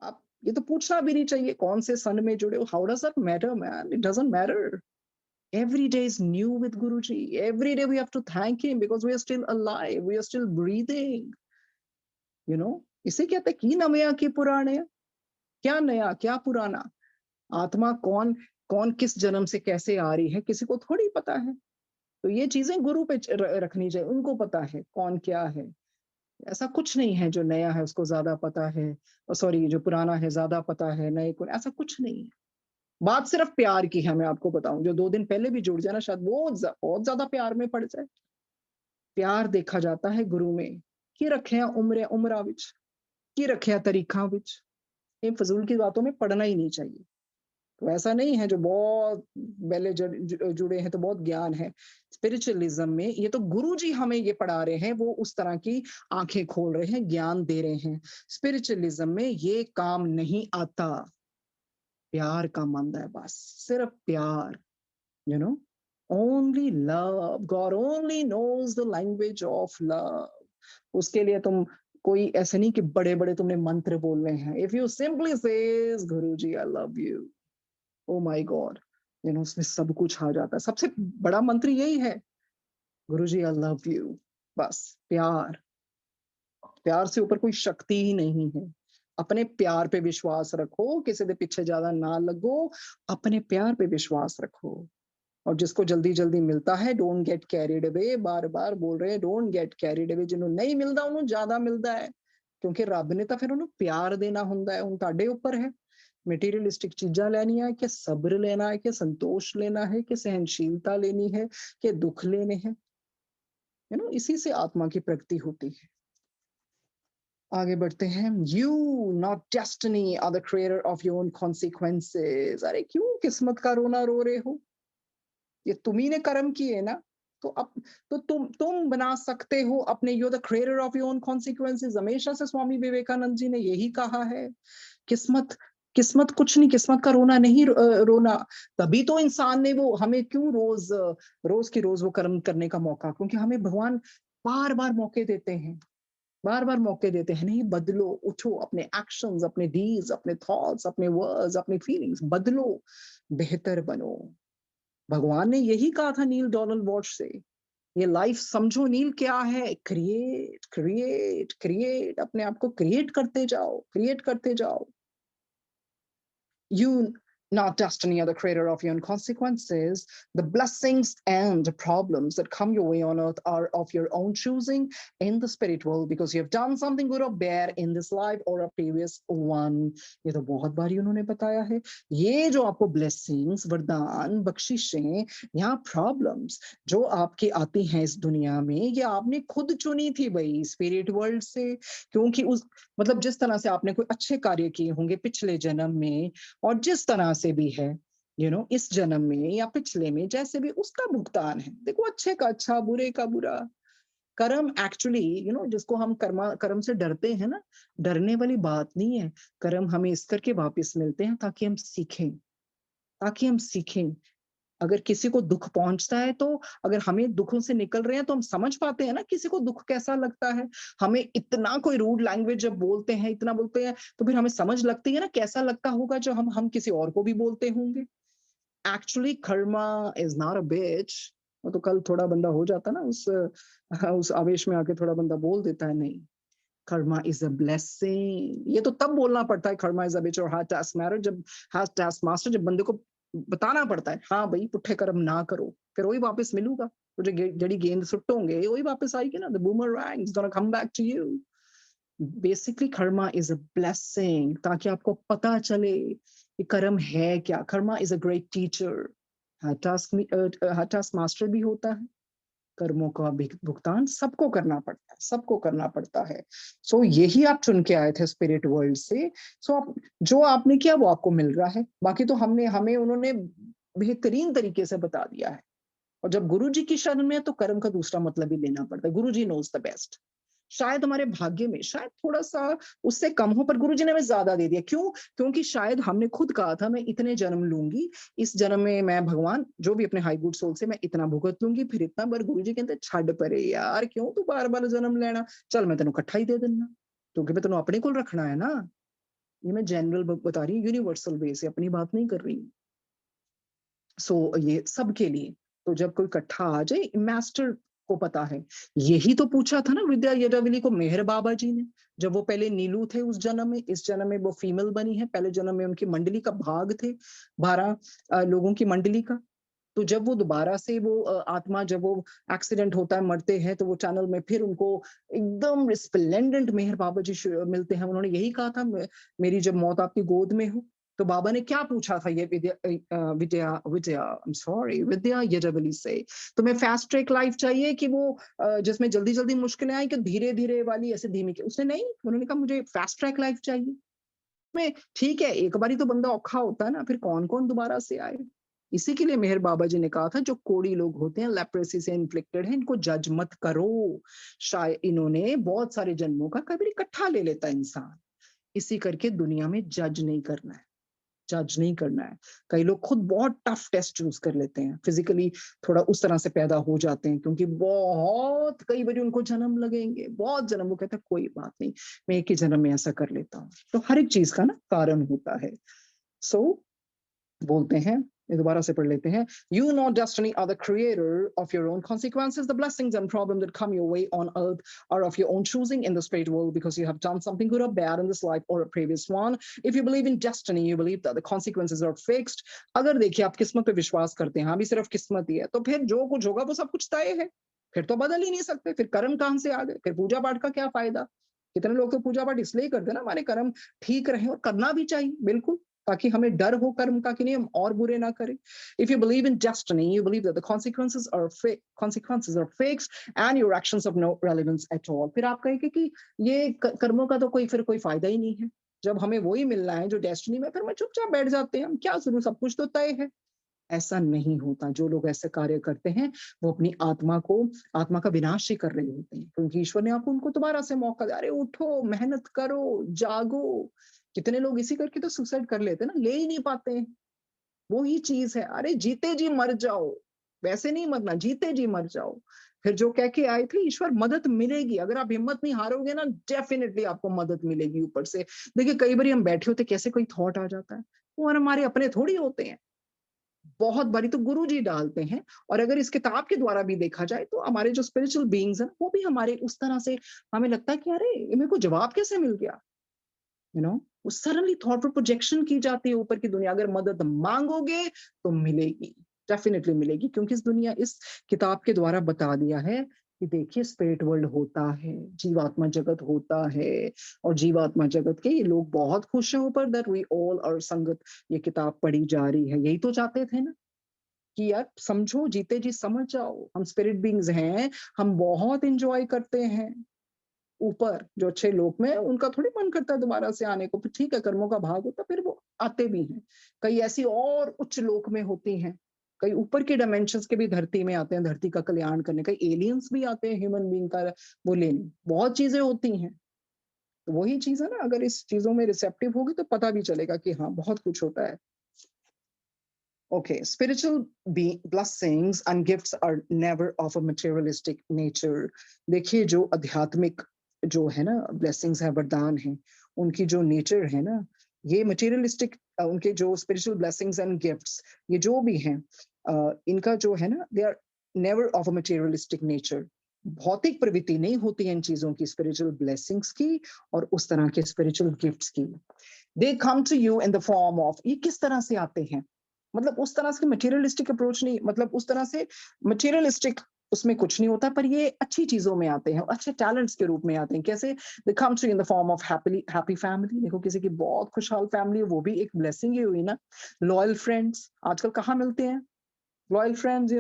आप ये तो पूछना भी नहीं चाहिए कौन से सन में जुड़े हो, how does that matter man, it doesn't matter. Every day is new with Guruji. Every day we have to thank him because we are still alive. We are still breathing. You know, इसे कहते हैं कि नया की पुराने, क्या नया क्या पुराना। आत्मा कौन कौन किस जन्म से कैसे आ रही है किसी को थोड़ी पता है। तो ये चीजें गुरु पे रखनी चाहिए, उनको पता है कौन क्या है। ऐसा कुछ नहीं है जो नया है उसको ज्यादा पता है, सॉरी जो पुराना है ज्यादा पता है नए को, ऐसा कुछ नहीं है। बात सिर्फ प्यार की है। मैं आपको बताऊं, जो 2 दिन पहले भी जुड़ जाए ना, शायद वो बहुत ज्यादा प्यार में पड़ जाए। प्यार देखा जाता है गुरु में, की रखे उम्रा विच, की रखे तरीका विच। ये फजूल की बातों में पढ़ना ही नहीं चाहिए। तो ऐसा नहीं है जो बहुत पहले जुड़े हैं तो बहुत ज्ञान है। स्पिरिचुअलिज्म में ये तो गुरु जी हमें ये पढ़ा रहे हैं, वो उस तरह की आंखें खोल रहे हैं, ज्ञान दे रहे हैं। स्पिरिचुअलिज्म में ये काम नहीं आता। प्यार का मंद है बस, सिर्फ प्यार। you know only love, God only knows the language of love। उसके लिए तुम कोई ऐसे नहीं कि बड़े बड़े तुमने मंत्र बोलने हैं। if you simply says Guruji I love you, oh my God, उसमें सब कुछ आ जाता है। सबसे बड़ा मंत्र यही है, गुरुजी I love you। बस प्यार, प्यार से ऊपर कोई शक्ति ही नहीं है। अपने प्यार पे विश्वास रखो, किसी के पीछे ज्यादा ना लगो, अपने प्यार पे विश्वास रखो। और जिसको जल्दी जल्दी मिलता है, डोंट गेट कैरिड अवे। बार बार बोल रहे हैं डोंट गेट कैरिड अवे। जिन्होंने नहीं मिलता उन्होंने ज्यादा मिलता है, क्योंकि रब ने तो फिर उन्होंने प्यार देना ਹੁੰਦਾ है। ਹੁਣ ਤੁਹਾਡੇ ਉੱਪਰ है मटेरियलिस्टिक चीजा लेनी है कि सब्र लेना है कि संतोष लेना है कि सहनशीलता लेनी है कि दुख लेने हैं। इसी से आत्मा की प्रगति होती है। आगे बढ़ते हैं। You not destiny are the creator of your own consequences. अरे क्यों किस्मत का रोना रो रहे हो? ये तुम्ही ने कर्म किए ना, तो अब तो तुम बना सकते हो अपने। You the creator of your own consequences. हमेशा से स्वामी विवेकानंद जी ने यही कहा है। किस्मत किस्मत कुछ नहीं, किस्मत का रोना नहीं रोना। तभी तो इंसान ने वो हमें क्यों रोज रोज की रोज वो कर्म करने का मौका, क्योंकि हमें भगवान बार बार मौके देते हैं, बार बार मौके देते हैं। नहीं बदलो, उठो, अपने एक्शंस, अपने डीड्स, अपने थॉट्स, अपने वर्ड्स, अपनी फीलिंग्स बदलो, बेहतर बनो। भगवान ने यही कहा था नील डोनाल्ड वॉश से। ये लाइफ समझो नील क्या है, क्रिएट क्रिएट क्रिएट। अपने आप को क्रिएट करते जाओ, क्रिएट करते जाओ। You not destiny or the creator of your own consequences. The blessings and the problems that come your way on earth are of your own choosing in the spirit world, because you have done something good or bad in this life or a previous one। ये तो बहुत बारी उन्होंने बताया है। ये जो आपको ब्लेसिंग्स, वरदान, बख्शिशें या प्रॉब्लम्स जो आपकी आती हैं इस दुनिया में, ये आपने खुद चुनी थी भाई स्पिरिट वर्ल्ड से। क्योंकि उस मतलब जिस तरह से आपने कोई अच्छे कार्य किए होंगे पिछले जन्म में, और जिस तरह से भी है इस जन्म में या पिछले में, जैसे भी उसका भुगतान है। देखो अच्छे का अच्छा, बुरे का बुरा। कर्म एक्चुअली जिसको हम कर्म से डरते हैं ना, डरने वाली बात नहीं है। कर्म हमें इस करके वापस मिलते हैं ताकि हम सीखें, ताकि हम सीखें। अगर किसी को दुख पहुंचता है, तो अगर हमें दुखों से निकल रहे हैं तो हम समझ पाते हैं ना किसी को दुख कैसा लगता है। हमें इतना कोई रूड लैंग्वेज जब बोलते हैं, इतना बोलते हैं, तो फिर हमें समझ लगती है ना कैसा लगता होगा जो हम किसी और को भी बोलते होंगे। Actually karma is not a bitch. वो तो कल थोड़ा बंदा हो जाता ना उस आवेश में आके थोड़ा बंदा बोल देता है। नहीं, कर्मा इज अ ब्लेसिंग। ये तो तब बोलना पड़ता है कर्मा इज अ बिच और हैज टास्क मैटर, जब हैज टास्क मास्टर, जब बंदे को बताना पड़ता है हाँ भाई पुट्ठे कर्म ना करो, फिर वही वापस मिलूगा। तो जो जड़ी गेंद सुट्टोगे वही वापस आएगी ना। The boomerang is gonna come back to you. Basically karma is a blessing, ताकि आपको पता चले कि कर्म है क्या। Karma is a great teacher. Taskmaster भी होता है। कर्मों का भुगतान सबको करना पड़ता है, सबको करना पड़ता है। सो यही आप चुन के आए थे स्पिरिट वर्ल्ड से। सो आप जो आपने किया वो आपको मिल रहा है। बाकी तो हमें उन्होंने बेहतरीन तरीके से बता दिया है। और जब गुरु जी की शरण में है तो कर्म का दूसरा मतलब ही लेना पड़ता है। गुरु जी नोज द बेस्ट। शायद हमारे भाग्य में शायद थोड़ा-सा उससे कम हो, पर गुरुजी ने हमें ज़्यादा दे दिया। क्यों? क्योंकि शायद हमने खुद कहा था मैं इतने जन्म लूँगी, इस जन्म में मैं भगवान जो भी अपने हाई गुड सोल से मैं इतना भुगत लूँगी, फिर इतना। पर गुरुजी कहते छड्ड परे यार, क्यों तू बार-बार जन्म लेना? चल मैं तेनू इकट्ठा ही दे दिन्ना, क्योंकि मैं तेनू अपने कोल रखना है ना। ये मैं जनरल ब बता रही हूँ, यूनिवर्सल वे से, अपनी बात नहीं कर रही हूँ। ये सबके लिए। तो जब कोई इकट्ठा आ जाए, मास्टर को पता है। यही तो पूछा था ना विद्या यदावली को मेहर बाबा जी ने। जब वो पहले नीलू थे उस जन्म में, इस जन्म में वो फीमेल बनी है। पहले जन्म में उनकी मंडली का भाग थे, 12 लोगों की मंडली का। तो जब वो दोबारा से वो आत्मा, जब वो एक्सीडेंट होता है, मरते हैं, तो वो चैनल में फिर उनको एकदम रिस्प्लेंडेंट मेहर बाबा जी मिलते हैं। उन्होंने यही कहा था, मेरी जब मौत आपकी गोद में हो। तो बाबा ने क्या पूछा था ये विद्या आई एम सॉरी विद्या यजावली से, तुम्हें फास्ट ट्रैक लाइफ चाहिए कि वो जिसमें जल्दी जल्दी मुश्किलें आई, कि धीरे धीरे वाली ऐसे धीमी की? उसने नहीं, उन्होंने कहा मुझे फास्ट ट्रैक लाइफ चाहिए। में ठीक है, एक बारी तो बंदा औखा होता है ना, फिर कौन कौन दोबारा से आए। इसी के लिए मेहर बाबा जी ने कहा था, जो कोढ़ी लोग होते हैं, लेप्रेसी से इन्फ्लिक्टेड है, इनको जज मत करो। शायद इन्होंने बहुत सारे जन्मों का कभी इकट्ठा ले लेता इंसान। इसी करके दुनिया में जज नहीं करना है, जज नहीं करना है। कई लोग खुद बहुत टफ टेस्ट चूज कर लेते हैं, फिजिकली थोड़ा उस तरह से पैदा हो जाते हैं, क्योंकि बहुत कई बार उनको जन्म लगेंगे, बहुत जन्म। वो कहते हैं कोई बात नहीं, मैं एक ही जन्म में ऐसा कर लेता हूँ। तो हर एक चीज का ना कारण होता है। सो बोलते हैं, ये दोबारा से पढ़ लेते हैं। You know destiny are the creator of your own consequences. The blessings and problems that come your way on earth are of your own choosing in the spirit world, because you have done something good or bad in this life or a previous one. If you believe in destiny, you believe that the consequences are fixed. अगर देखिए आप किस्मत पे विश्वास करते हैं, हाँ भी सिर्फ किस्मत ही है, तो फिर जो कुछ होगा वो सब कुछ तय है। फिर तो बदल ही नहीं सकते। फिर कर्म कहाँ से आ गए? फिर पूजा पाठ का क्या फायदा? कितने लोग तो पूजा पाठ इसलिए करते हैं ना, हमारे कर्म ठीक रहे, और करना भी चाहिए बिल्कुल, ताकि हमें डर हो कर्म का कि नहीं हम और बुरे ना करें। If you believe in destiny, you believe that the consequences are fixed and your actions of no relevance at all. फिर आप कहेंगे कि ये कर्मों का तो फिर कोई फायदा ही नहीं है। जब हमें वही मिलना है जो डेस्टिनी में, फिर मैं चुपचाप बैठ जाते हैं, हम क्या जरूर, सब कुछ तो तय है। ऐसा नहीं होता। जो लोग ऐसे कार्य करते हैं, वो अपनी आत्मा का विनाश ही कर रहे होते हैं, क्योंकि ईश्वर ने आपको उनको दोबारा से मौका दिया। अरे उठो, मेहनत करो, जागो। कितने लोग इसी करके तो सुसाइड कर लेते हैं ना, ले ही नहीं पाते हैं। वो ही चीज है, अरे जीते जी मर जाओ, वैसे नहीं मरना, जीते जी मर जाओ। फिर जो कह के आए थे, ईश्वर मदद मिलेगी। अगर आप हिम्मत नहीं हारोगे ना, डेफिनेटली आपको मदद मिलेगी ऊपर से। देखिए कई बार हम बैठे होते, कैसे कोई थॉट आ जाता है, वो हमारे अपने थोड़ी होते हैं। बहुत बारी तो गुरु जी डालते हैं। और अगर इस किताब के द्वारा भी देखा जाए, तो हमारे जो स्पिरिचुअल बीइंग्स हैं, वो भी हमारे उस तरह से, हमें लगता है कि अरे ये मेरे को जवाब कैसे मिल गया, यू नो। वो सडनली थॉट पर प्रोजेक्शन की जाती है ऊपर की दुनिया। अगर मदद मांगोगे तो मिलेगी, डेफिनेटली मिलेगी, क्योंकि इस किताब के द्वारा बता दिया है कि देखिए स्पिरिट वर्ल्ड होता है, जीवात्मा जगत होता है। और जीवात्मा जगत के ये लोग बहुत खुश हैं ऊपर, दैट वी ऑल आर संगत। ये किताब पढ़ी जा रही है, यही तो चाहते थे ना, कि यार समझो, जीते जी समझ जाओ, हम स्पिरिट बीइंग्स हैं, हम बहुत इंजॉय करते हैं। ऊपर जो अच्छे लोक में, उनका थोड़ी मन करता है दोबारा से आने को। फिर ठीक है, कर्मों का भाग होता, फिर वो आते भी हैं। कई ऐसी और उच्च लोक में होती हैं, कई ऊपर के डायमेंशंस के भी धरती में आते हैं, धरती का कल्याण करने। कई एलियंस भी आते हैं ह्यूमन बीइंग का वो लेने, बहुत चीजें होती हैं। तो वही चीज है ना, अगर इस चीजों में रिसेप्टिव होगी तो पता भी चलेगा कि हाँ बहुत कुछ होता है। Okay, spiritual blessings and gifts are never of a materialistic nature. देखिए जो आध्यात्मिक जो है ना blessings है, वरदान है, उनकी जो नेचर है ना, ये मटेरियलिस्टिक, उनके जो स्पिरिचुअल ब्लेसिंग्स एंड गिफ्ट्स, ये जो भी हैं, इनका जो है ना, they are never of a materialistic nature. भौतिक प्रवृत्ति नहीं होती है इन चीजों की, स्पिरिचुअल ब्लेसिंग्स की और उस तरह के स्पिरिचुअल गिफ्ट्स की। They come to you in the form of, ये किस तरह से आते हैं, मतलब उस तरह से मटेरियलिस्टिक अप्रोच नहीं, मतलब उस तरह से मटेरियलिस्टिक उसमें कुछ नहीं होता, पर ये अच्छी चीजों में आते हैं, अच्छे टैलेंट्स के रूप में आते हैं। कैसे? They come to in the form of happy family. देखो किसी की बहुत खुशहाल फैमिली है, वो भी एक ब्लेसिंग ही हुई ना। लॉयल फ्रेंड्स आजकल कहाँ मिलते हैं? लॉयल फ्रेंड्स,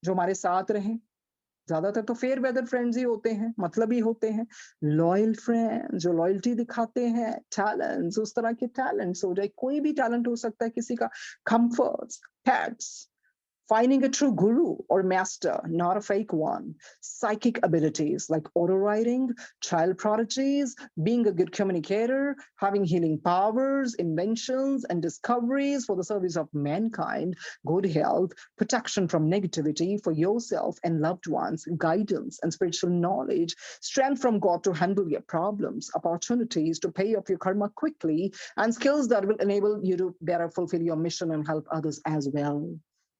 जो हमारे साथ रहें। ज्यादातर तो फेयर वेदर फ्रेंड्स ही होते हैं, मतलब ही होते हैं। लॉयल फ्रेंड जो लॉयल्टी दिखाते हैं, टैलेंट्स, उस तरह के टैलेंट्स हो जाए, कोई भी टैलेंट हो सकता है किसी का, comforts, pets, Finding a true guru or master, not a fake one. Psychic abilities like auto writing, child prodigies, being a good communicator, having healing powers, inventions, and discoveries for the service of mankind, good health, protection from negativity for yourself and loved ones, guidance and spiritual knowledge, strength from God to handle your problems, opportunities to pay off your karma quickly, and skills that will enable you to better fulfill your mission and help others as well.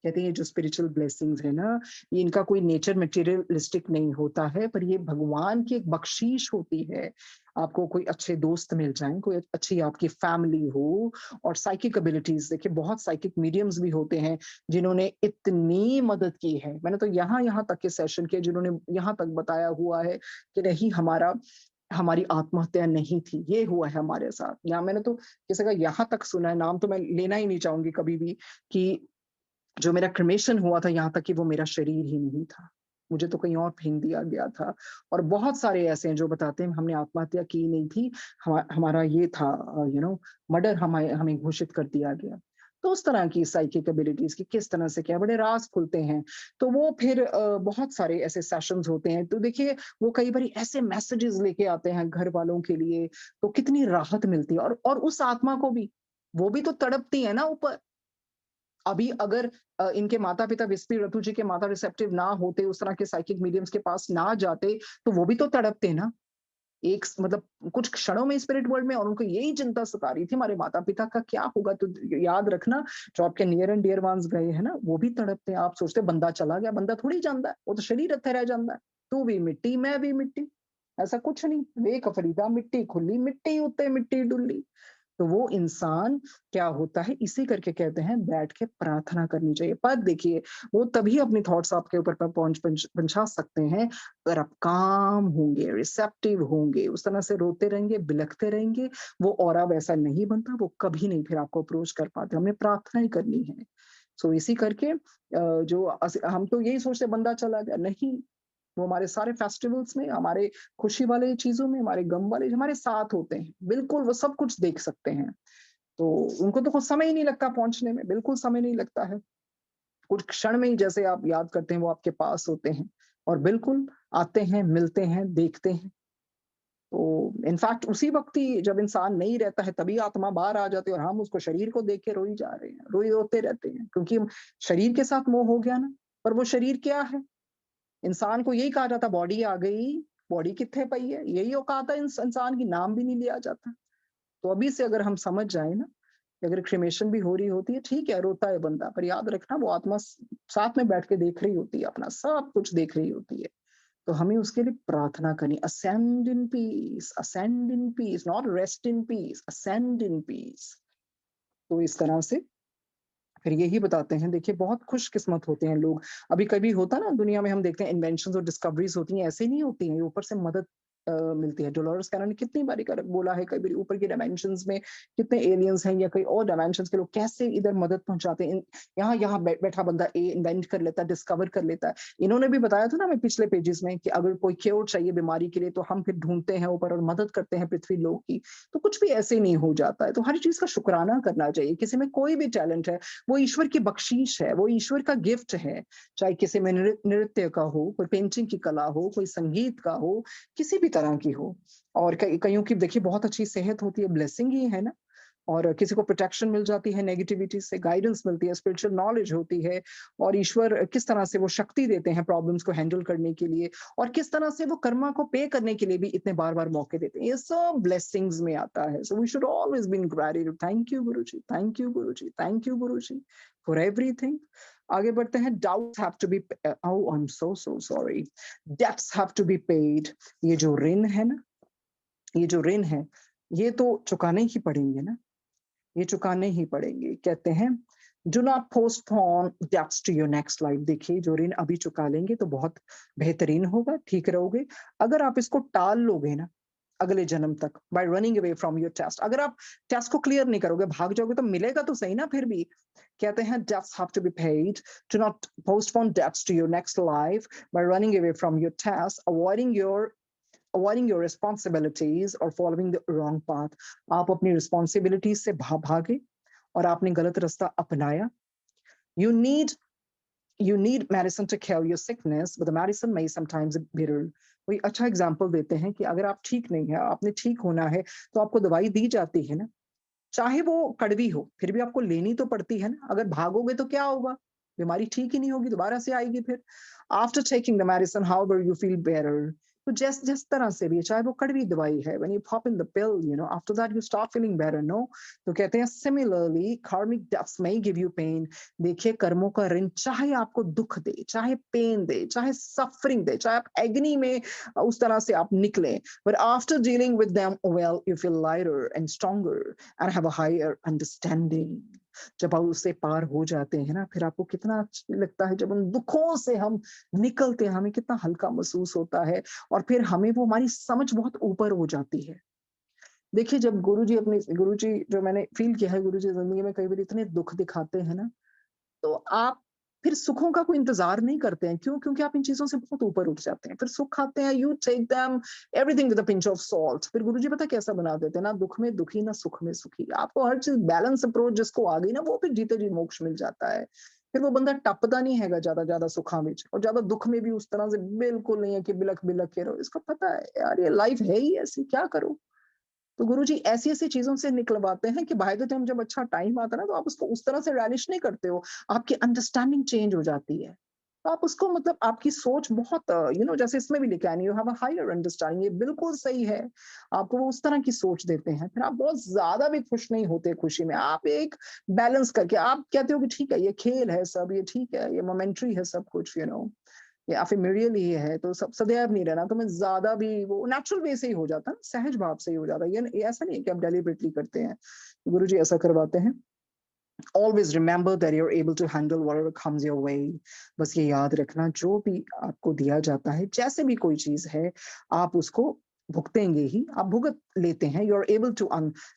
कहते हैं ये जो spiritual blessings है ना, ये इनका कोई nature materialistic नहीं होता है, पर ये भगवान की एक बख्शीश होती है। आपको कोई अच्छे दोस्त मिल जाएं, कोई अच्छी आपकी फैमिली हो, और साइकिक एबिलिटीज देखिए, बहुत साइकिक मीडियम्स भी होते हैं जिन्होंने इतनी मदद की है। मैंने तो यहाँ तक के सेशन किए जिन्होंने यहाँ तक बताया हुआ है कि नहीं, हमारी आत्महत्या नहीं थी, ये हुआ है हमारे साथ। या मैंने तो किसी का यहाँ तक सुना है, नाम तो मैं लेना ही नहीं चाहूंगी कभी भी, कि जो मेरा क्रिमेशन हुआ था, यहाँ तक कि वो मेरा शरीर ही नहीं था, मुझे तो कहीं और फेंक दिया गया था। और बहुत सारे ऐसे हैं जो बताते हैं हमने आत्महत्या की नहीं थी, हमारा ये था, मर्डर हमें घोषित कर दिया गया। तो उस तरह की साइकिक एबिलिटीज की किस तरह से क्या बड़े राज खुलते हैं। तो वो फिर बहुत सारे ऐसे सेशंस होते हैं। तो देखिए, वो कई बार ऐसे मैसेजेस लेके आते हैं घर वालों के लिए, तो कितनी राहत मिलती है। और उस आत्मा को भी, वो भी तो तड़पती है ना ऊपर। अभी अगर इनके माता पिता विस्पी रतु जी के माता रिसेप्टिव ना होते, उस तरह के साइकिक मीडियम्स के पास ना जाते, तो वो भी तो तड़पते ना। एक मतलब कुछ क्षणों में स्पिरिट वर्ल्ड में, और उनको यही चिंता सता रही थी हमारे माता पिता का क्या होगा। तो याद रखना, जो आपके नियर एंड डियर वंस गए हैं ना, वो भी तड़पते हैं। आप सोचते बंदा चला गया, बंदा थोड़ी जानता है, वो तो शरीर इत्थे रह जाता है। तू भी मिट्टी, मैं भी मिट्टी, ऐसा कुछ नहीं। वेख फरीदा मिट्टी खुली, मिट्टी उत्ते मिट्टी डुल्ली। तो वो इंसान क्या होता है, इसी करके कहते हैं बैठ के प्रार्थना करनी चाहिए। पर देखिए, वो तभी अपनी थॉट्स आपके ऊपर पहुंचा सकते हैं अगर आप काम होंगे, रिसेप्टिव होंगे। उस तरह से रोते रहेंगे, बिलखते रहेंगे, वो ऑरा वैसा नहीं बनता, वो कभी नहीं फिर आपको अप्रोच कर पाते। हमें प्रार्थना ही करनी है। सो इसी करके जो हम तो यही सोचते बंदा चला गया, नहीं, वो हमारे सारे फेस्टिवल्स में, हमारे खुशी वाले चीजों में, हमारे गम वाले हमारे साथ होते हैं। बिल्कुल वो सब कुछ देख सकते हैं। तो उनको तो कुछ समय ही नहीं लगता पहुंचने में, बिल्कुल समय नहीं लगता है। कुछ क्षण में ही जैसे आप याद करते हैं, वो आपके पास होते हैं और बिल्कुल आते हैं, मिलते हैं, देखते हैं। तो इनफैक्ट उसी वक्त ही जब इंसान नहीं रहता है, तभी आत्मा बाहर आ जाती है, और हम उसको शरीर को देख के रोई जा रहे हैं, रोते रहते हैं, क्योंकि शरीर के साथ मोह हो गया ना। पर वो शरीर क्या है? इंसान को यही कहा जाता, बॉडी आ गई, बॉडी कितने पई है, यही औकात है इंसान की, नाम भी नहीं लिया जाता। तो अभी से अगर हम समझ जाए ना, अगर क्रिमेशन भी हो रही होती है, ठीक है, रोता है बंदा, पर याद रखना वो आत्मा साथ में बैठ के देख रही होती है, अपना सब कुछ देख रही होती है। तो हमें उसके लिए प्रार्थना करनी, ascend in peace, not rest in peace, ascend in peace. तो इस तरह से फिर यही बताते हैं। देखिए, बहुत खुशकिस्मत होते हैं लोग। अभी कभी होता ना, दुनिया में हम देखते हैं इन्वेंशंस और डिस्कवरीज होती हैं, ऐसे नहीं होती हैं, ऊपर से मदद मिलती है। डोलोरस कैनन ने कितनी बारी बोला है, कई बार ऊपर के डायमेंशंस में कितने एलियंस हैं, या कई और डायमेंशंस के लोग कैसे इधर मदद पहुंचाते हैं। यहाँ बैठा बंदा ए इन्वेंट कर लेता है, डिस्कवर कर लेता है। इन्होंने भी बताया था ना हमें पिछले पेजेस में, कि अगर कोई क्योर चाहिए बीमारी के लिए, तो हम फिर ढूंढते हैं ऊपर और मदद करते हैं पृथ्वी लोक की। तो कुछ भी ऐसे नहीं हो जाता है। तो हर चीज का शुक्राना करना चाहिए। किसी में कोई भी टैलेंट है, वो ईश्वर की बख्शीश है, वो ईश्वर का गिफ्ट है। चाहे किसी में नृत्य का हो, कोई पेंटिंग की कला हो, कोई संगीत का हो, किसी भी तरह की हो। और कईयों की देखिए बहुत अच्छी सेहत होती है, ब्लेसिंग ही है ना। और किसी को प्रोटेक्शन मिल जाती है नेगेटिविटी से, गाइडेंस मिलती है, स्पिरिचुअल नॉलेज होती है। और ईश्वर किस तरह से वो शक्ति देते हैं प्रॉब्लम्स को हैंडल करने के लिए, और किस तरह से वो कर्मा को पे करने के लिए भी इतने बार बार मौके देते हैं। ये सब ब्लेसिंग्स में आता है। So we should always be in gratitude. Thank you Guruji, thank you Guruji, thank you Guruji for everything. आगे बढ़ते हैं। Doubts have to be, oh I am so sorry, debts have to be paid. ये जो ऋण है ना, ये जो ऋण है, ये तो चुकाने ही पड़ेंगे ना, ये चुकाने ही पड़ेंगे। कहते हैं, do not postpone debts to your next life. देखिए, जो ऋण अभी चुका लेंगे तो बहुत बेहतरीन होगा, ठीक रहोगे। अगर आप इसको टाल लोगे ना अगले जन्म तक, by running away from your test, अगर आप टेस्ट को क्लियर नहीं करोगे, भाग जाओगे, तो मिलेगा तो सही ना फिर भी। कहते हैं, debts have to be paid, do not postpone debts to your next life by running away from your test, avoiding your responsibilities or following the wrong path। आप अपनी responsibilities से भागे और आपने गलत रास्ता अपनाया। You need you need medicine to cure your sickness, but the medicine may sometimes be bitter. कोई अच्छा एग्जाम्पल देते हैं कि अगर आप ठीक नहीं है, आपने ठीक होना है, तो आपको दवाई दी जाती है ना, चाहे वो कड़वी हो, फिर भी आपको लेनी तो पड़ती है ना। अगर भागोगे तो क्या होगा? बीमारी ठीक ही नहीं होगी, दोबारा से आएगी फिर। After taking the medicine however you feel better. तो जिस जिस तरह से भी, चाहे वो कड़वी दवाई है, when you pop in the pill, after that you start feeling better, no? तो कहते हैं similarly karmic debts may give you pain। देखिए, कर्मों का ऋण चाहे आपको दुख दे, चाहे पेन दे, चाहे सफरिंग दे, चाहे आप एग्नी में उस तरह से आप निकले, but after dealing with them well, you feel lighter and stronger and have a higher understanding। जब आप उससे पार हो जाते हैं ना, फिर आपको कितना अच्छा लगता है, जब उन दुखों से हम निकलते हैं, हमें कितना हल्का महसूस होता है, और फिर हमें वो, हमारी समझ बहुत ऊपर हो जाती है। देखिए, जब गुरुजी जो मैंने फील किया है, गुरुजी जिंदगी में कई बार इतने दुख दिखाते हैं ना, तो आप फिर सुखों का कोई इंतजार नहीं करते हैं। क्यों? क्योंकि आप इन चीजों से बहुत ऊपर उठ जाते हैं। फिर सुख आते हैं, you take them everything with a pinch of salt. फिर गुरुजी पता कैसा बना देते हैं, ना दुख में दुखी, ना सुख में सुखी। आपको हर चीज बैलेंस अप्रोच जिसको आ गई ना, वो फिर जीते जी मोक्ष मिल जाता है। फिर वो बंदा टपदा नहीं हैगा ज्यादा ज्यादा सुखा में, और ज्यादा दुख में भी उस तरह से बिल्कुल नहीं है कि बिलख बिलख के रहो। इसको पता है यार, ये लाइफ है ही ऐसी, क्या करो। तो गुरुजी ऐसी-ऐसी चीज़ों से निकलवाते हैं कि बाय द टाइम जब अच्छा टाइम आता है ना, तो आप उसको उस तरह से रैलिश नहीं करते हो, आपकी अंडरस्टैंडिंग चेंज हो जाती है। तो आप उसको, मतलब आपकी सोच बहुत जैसे इसमें भी लिखा है, you have a higher understanding, ये बिल्कुल सही है। आपको वो उस तरह की सोच देते हैं, फिर आप बहुत ज़्यादा भी खुश नहीं होते खुशी में। आप एक बैलेंस करके आप कहते हो कि ठीक है, ये खेल है सब, ये ठीक है, ये मोमेंटरी है सब कुछ, या एफिमेरियल ही है, तो सब सदैव नहीं रहना। तो मैं ज्यादा भी, वो नेचुरल वे से ही हो जाता है, सहज भाव से ही हो जाता है। ये ऐसा नहीं है कि आप डेलिबरेटली करते हैं। गुरुजी ऐसा करवाते हैं। Always remember that you're able to handle whatever comes your way। बस ये याद रखना, जो भी आपको दिया जाता है, जैसे भी कोई चीज है, आप उसको भुगतेंगे ही, आप भुगत लेते हैं। You are able to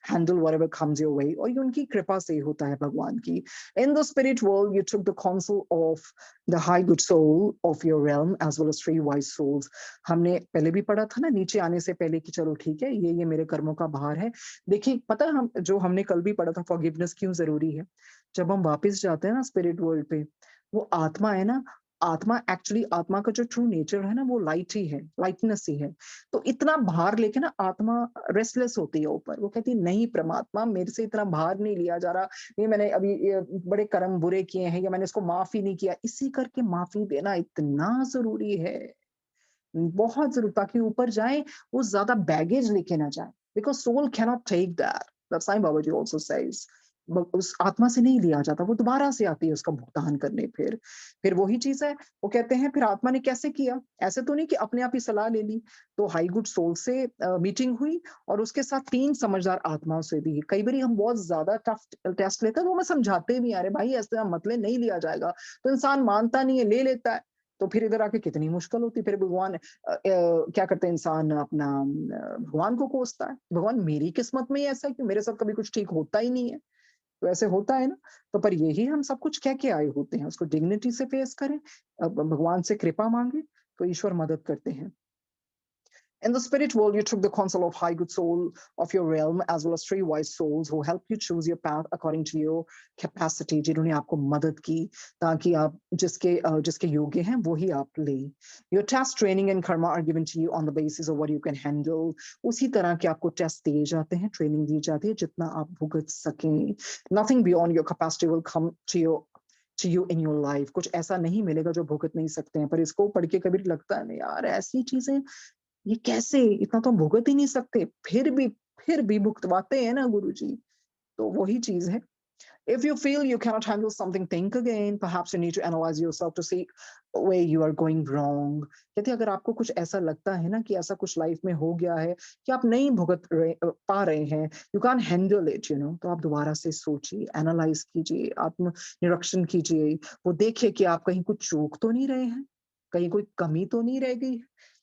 handle whatever comes your way, और ये उनकी कृपा से ही होता है, भगवान की। In the spirit world you took the counsel of the high good soul of your realm as well as three wise souls। हमने पहले भी पढ़ा था ना, नीचे आने से पहले, कि चलो ठीक है, ये मेरे कर्मों का भार है। देखिए, पता है, हम जो हमने कल भी पढ़ा था, फॉरगिवनेस क्यों जरूरी है। जब हम वापस जाते हैं ना स्पिरिट वर्ल्ड पे, वो आत्मा है ना, आत्मा एक्चुअली, आत्मा का जो ट्रू नेचर है ना, वो लाइट ही है, लाइटनेस ही है। तो इतना भार लेके ना आत्मा रेस्टलेस होती है ऊपर। वो कहती है, नहीं परमात्मा, मेरे से इतना भार नहीं लिया जा रहा, ये मैंने अभी ये बड़े कर्म बुरे किए हैं, या मैंने इसको माफ ही नहीं किया। इसी करके माफी देना इतना जरूरी है, बहुत जरूर, ताकि ऊपर जाए, वो ज्यादा बैगेज लेके ना जाए। Because soul cannot take that, Sai Baba ji also says. उस आत्मा से नहीं लिया जाता, वो दोबारा से आती है उसका भुगतान करने। फिर वही चीज है, वो कहते हैं, फिर आत्मा ने कैसे किया। ऐसे तो नहीं कि अपने आप ही सलाह ले ली। तो हाई गुड सोल से मीटिंग हुई, और उसके साथ 3 समझदार आत्माओं से भी। कई बार हम बहुत ज्यादा टफ टेस्ट लेते हैं, तो हमें समझाते भी, अरे भाई ऐसे मतलब नहीं लिया जाएगा। तो इंसान मानता नहीं है, ले लेता है। तो फिर इधर आके कितनी मुश्किल होती है। फिर भगवान क्या करते हैं, इंसान अपना भगवान को कोसता है, भगवान मेरी किस्मत में ही ऐसा है कि मेरे साथ कभी कुछ ठीक होता ही नहीं है। तो ऐसे होता है ना। तो पर यही हम सब कुछ कह के आए होते हैं, उसको डिग्निटी से फेस करें, अब भगवान से कृपा मांगे, तो ईश्वर मदद करते हैं। In the spirit world, you took the counsel of high good soul of your realm as well as three wise souls who help you choose your path according to your capacity, जिन्होंने आपको मदद की ताकि आप जिसके योग्य हैं वो ही आप ले। Your test, training and karma are given to you on the basis of what you can handle। उसी तरह के आपको टेस्ट दिए जाते हैं, ट्रेनिंग दी जाती है, जितना आप भुगत सकें। Nothing beyond your capacity will come to you in your life। कुछ ऐसा नहीं मिलेगा जो भुगत नहीं सकते हैं। पर इसको पढ़ के कभी लगता है ना, यार ऐसी चीजें, ये कैसे, इतना तो हम भुगत ही नहीं सकते, फिर भी भुगतवाते हैं ना गुरुजी। तो वही चीज है। If you feel you cannot handle something, think again। Perhaps you need to analyze yourself to see where you are going wrong। कहते हैं, अगर आपको कुछ ऐसा लगता है ना कि ऐसा कुछ लाइफ में हो गया है कि आप नहीं पा रहे हैं, you can't handle it, तो आप दोबारा से सोचिए, एनालाइज कीजिए, आत्म निरीक्षण कीजिए। वो देखिए कि आप कहीं कुछ चूक तो नहीं रहे हैं, कहीं कोई कमी तो नहीं रह गई।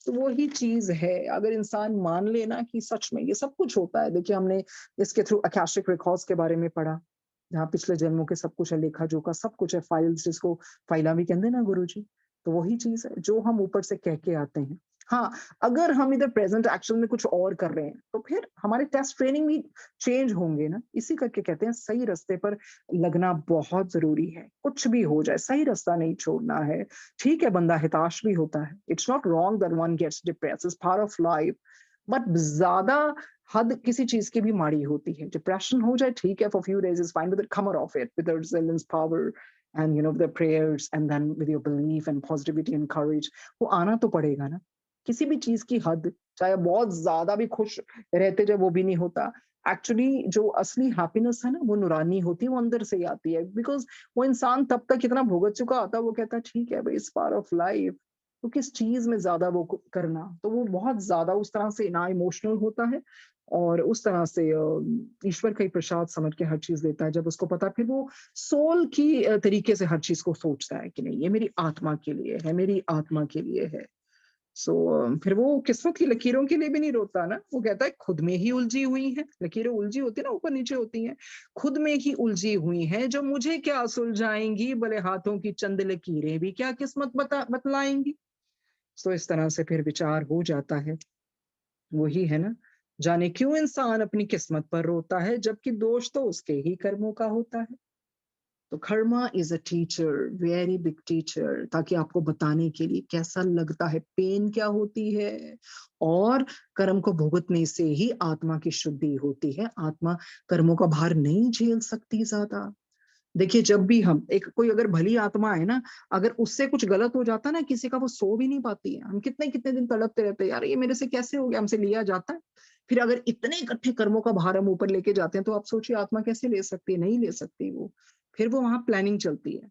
तो वही चीज है, अगर इंसान मान लेना कि सच में ये सब कुछ होता है। देखिए, हमने इसके थ्रू अकाशिक रिकॉर्ड्स के बारे में पढ़ा, जहाँ पिछले जन्मों के सब कुछ है, लेखा जोखा सब कुछ है, फाइल्स, जिसको फाइला भी कहते हैं ना गुरुजी। तो वही चीज है जो हम ऊपर से कह के आते हैं। हाँ, अगर हम इधर प्रेज़ेंट एक्चुअल में कुछ और कर रहे हैं, तो फिर हमारे टेस्ट ट्रेनिंग भी चेंज होंगे ना। इसी करके कहते हैं सही रास्ते पर लगना बहुत ज़रूरी है। कुछ भी हो जाए, सही रास्ता नहीं छोड़ना है। ठीक है, बंदा हताश भी होता है। It's not wrong that one gets depressed, it's part of life. But ज़्यादा हद किसी चीज़ की भी माड़ी होती है। डिप्रेशन हो जाए ठीक है, for few days is fine, but come out of it with the resilience power and with the prayers and then with your belief and positivity and courage. वो आना तो पड़ेगा ना। किसी भी चीज़ की हद, चाहे बहुत ज़्यादा भी खुश रहते जाओ वो भी नहीं होता। एक्चुअली जो असली हैप्पीनेस है ना वो नूरानी होती है, वो अंदर से ही आती है। बिकॉज़ वो इंसान तब तक इतना भुगत चुका होता है, वो कहता है ठीक है भई इट्स पार्ट ऑफ लाइफ। तो किस चीज़ में ज़्यादा वो करना, तो वो बहुत ज़्यादा उस तरह से ना इमोशनल होता है और उस तरह से ईश्वर का ही प्रसाद समझ के हर चीज़ लेता है। जब उसको पता है फिर वो सोल की तरीके से हर चीज़ को सोचता है कि नहीं ये मेरी आत्मा के लिए है, मेरी आत्मा के लिए है। सो फिर वो किस्मत की लकीरों के लिए भी नहीं रोता ना, वो कहता है खुद में ही उलझी हुई हैं, लकीरें उलझी होती है ना ऊपर-नीचे होती हैं, खुद में ही उलझी हुई हैं जो मुझे क्या सुलझाएँगी, भले हाथों की चंद लकीरें भी क्या किस्मत बतलाएँगी। सो इस तरह से फिर विचार हो जाता है, वही है ना, जाने क्यों इंसान अपनी किस्मत पर रोता है जबकि दोष तो उसके ही कर्मों का होता है। तो Karma is a teacher, very big teacher, ताकि आपको बताने के लिए कैसा लगता है, पेन क्या होती है और कर्म को भुगतने से ही आत्मा की शुद्धि होती है। आत्मा कर्मों का भार नहीं झेल सकती ज़्यादा। देखिए, जब भी हम एक कोई अगर भली आत्मा है ना, अगर उससे कुछ गलत हो जाता है ना किसी का, वो सो भी नहीं पाती है। हम कितने-कितने दिन तड़पते रहते हैं, यार ये मेरे से कैसे हो गया? हमसे लिया जाता है। फिर अगर इतने इकट्ठे कर्मों का भार हम ऊपर लेके जाते हैं, तो आप सोचिए आत्मा कैसे ले सकती है? नहीं ले सकती वो। फिर वो वहाँ प्लानिंग चलती है।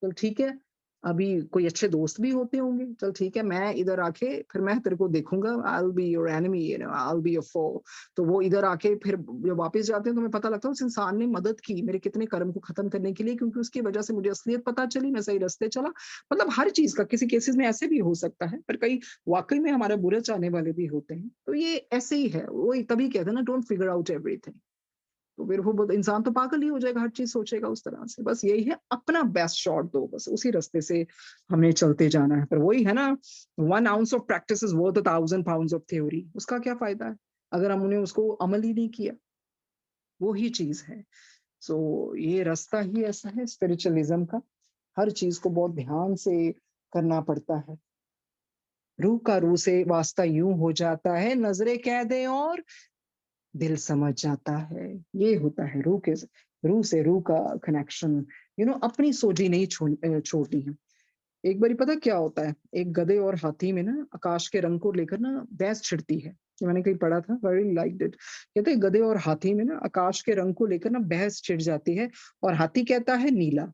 चल ठीक है, अभी कोई अच्छे दोस्त भी होते होंगे, चल ठीक है, मैं इधर आके फिर मैं तेरे को देखूँगा, I will be your enemy I will be your foe. तो वो इधर आके फिर जब वापस जाते हैं तो हमें पता लगता है उस इंसान ने मदद की मेरे कितने कर्म को खत्म करने के लिए, क्योंकि उसकी वजह से मुझे असलियत पता चली, मैं सही रास्ते चला। मतलब हर चीज़ का किसी केसेज़ में ऐसे भी हो सकता है, पर कई वाक़ई में हमारा बुरा चाहने वाले भी होते हैं। तो ये ऐसे ही है, वही तभी कहते हैं ना डोंट फिगर आउट एवरीथिंग। तो फिर वो बोलते इंसान तो पागल ही हो जाएगा, हर चीज़ सोचेगा उस तरह से। बस यही है, अपना बेस्ट शॉट दो बस, उसी रास्ते से हमें चलते जाना है। पर वही है ना, 1 ounce of practice is worth a 1000 pounds of theory. उसका क्या फ़ायदा है, अगर हमने उसको अमल ही नहीं किया, वो ही चीज़ है। सो ये रास्ता ही ऐसा है स्पिरिचुअलिज़्म का, हर चीज़ को बहुत ध्यान से करना पड़ता है। रूह का रूह से वास्ता यूँ हो जाता है, नज़रें कह दें और दिल समझ जाता है। ये होता है रूह से रूह का कनेक्शन। अपनी सोझी नहीं छोड़नी है। एक बारी पता क्या होता है, एक गधे और हाथी में ना आकाश के रंग को लेकर ना बहस छिड़ती है। ये मैंने कहीं पढ़ा था, वेरी लाइक्ड इट। कहते हैं गधे और हाथी में ना आकाश के रंग को लेकर ना बहस छिड़ जाती है और हाथी कहता है नीला।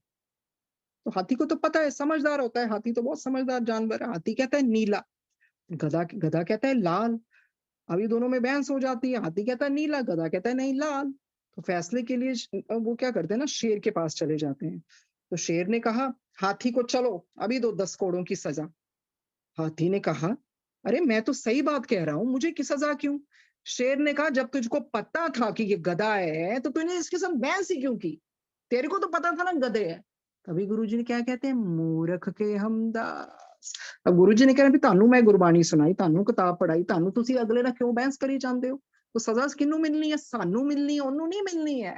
तो हाथी को तो पता है, समझदार होता है, हाथी तो बहुत समझदार जानवर है। हाथी कहता है नीला, गधा गधा कहता है लाल। अब ये दोनों में बहस हो जाती है, हाथी कहता है नीला, गधा कहता है नहीं लाल। तो फैसले के लिए वो क्या करते हैं ना, शेर के पास चले जाते हैं। तो शेर ने कहा, हाथी को चलो, अभी दो 10 कोड़ों की सज़ा। हाथी ने कहा, अरे मैं तो सही बात कह रहा हूँ, मुझे की सज़ा क्यों? शेर ने कहा, जब तुझको पता था कि ये गधा है, तो तूने इसके साथ बहस ही क्यों की? तेरे को तो पता था ना गधे है। तभी गुरुजी ने क्या कहते हैं, मूर्ख के हमदास। अब गुरुजी ने कहा भी ਤੁਹਾਨੂੰ ਮੈਂ ਗੁਰਬਾਣੀ ਸੁਣਾਈ, ਤੁਹਾਨੂੰ ਕਿਤਾਬ ਪੜਾਈ, ਤੁਹਾਨੂੰ ਤੁਸੀਂ ਅਗਲੇ ਨਾਲ ਕਿਉਂ ਬਹਿਸ ਕਰੀ ਜਾਂਦੇ ਹੋ? तो सज़ा किन्नू मिलनी है? सानू मिलनी है, ओनू नहीं मिलनी है।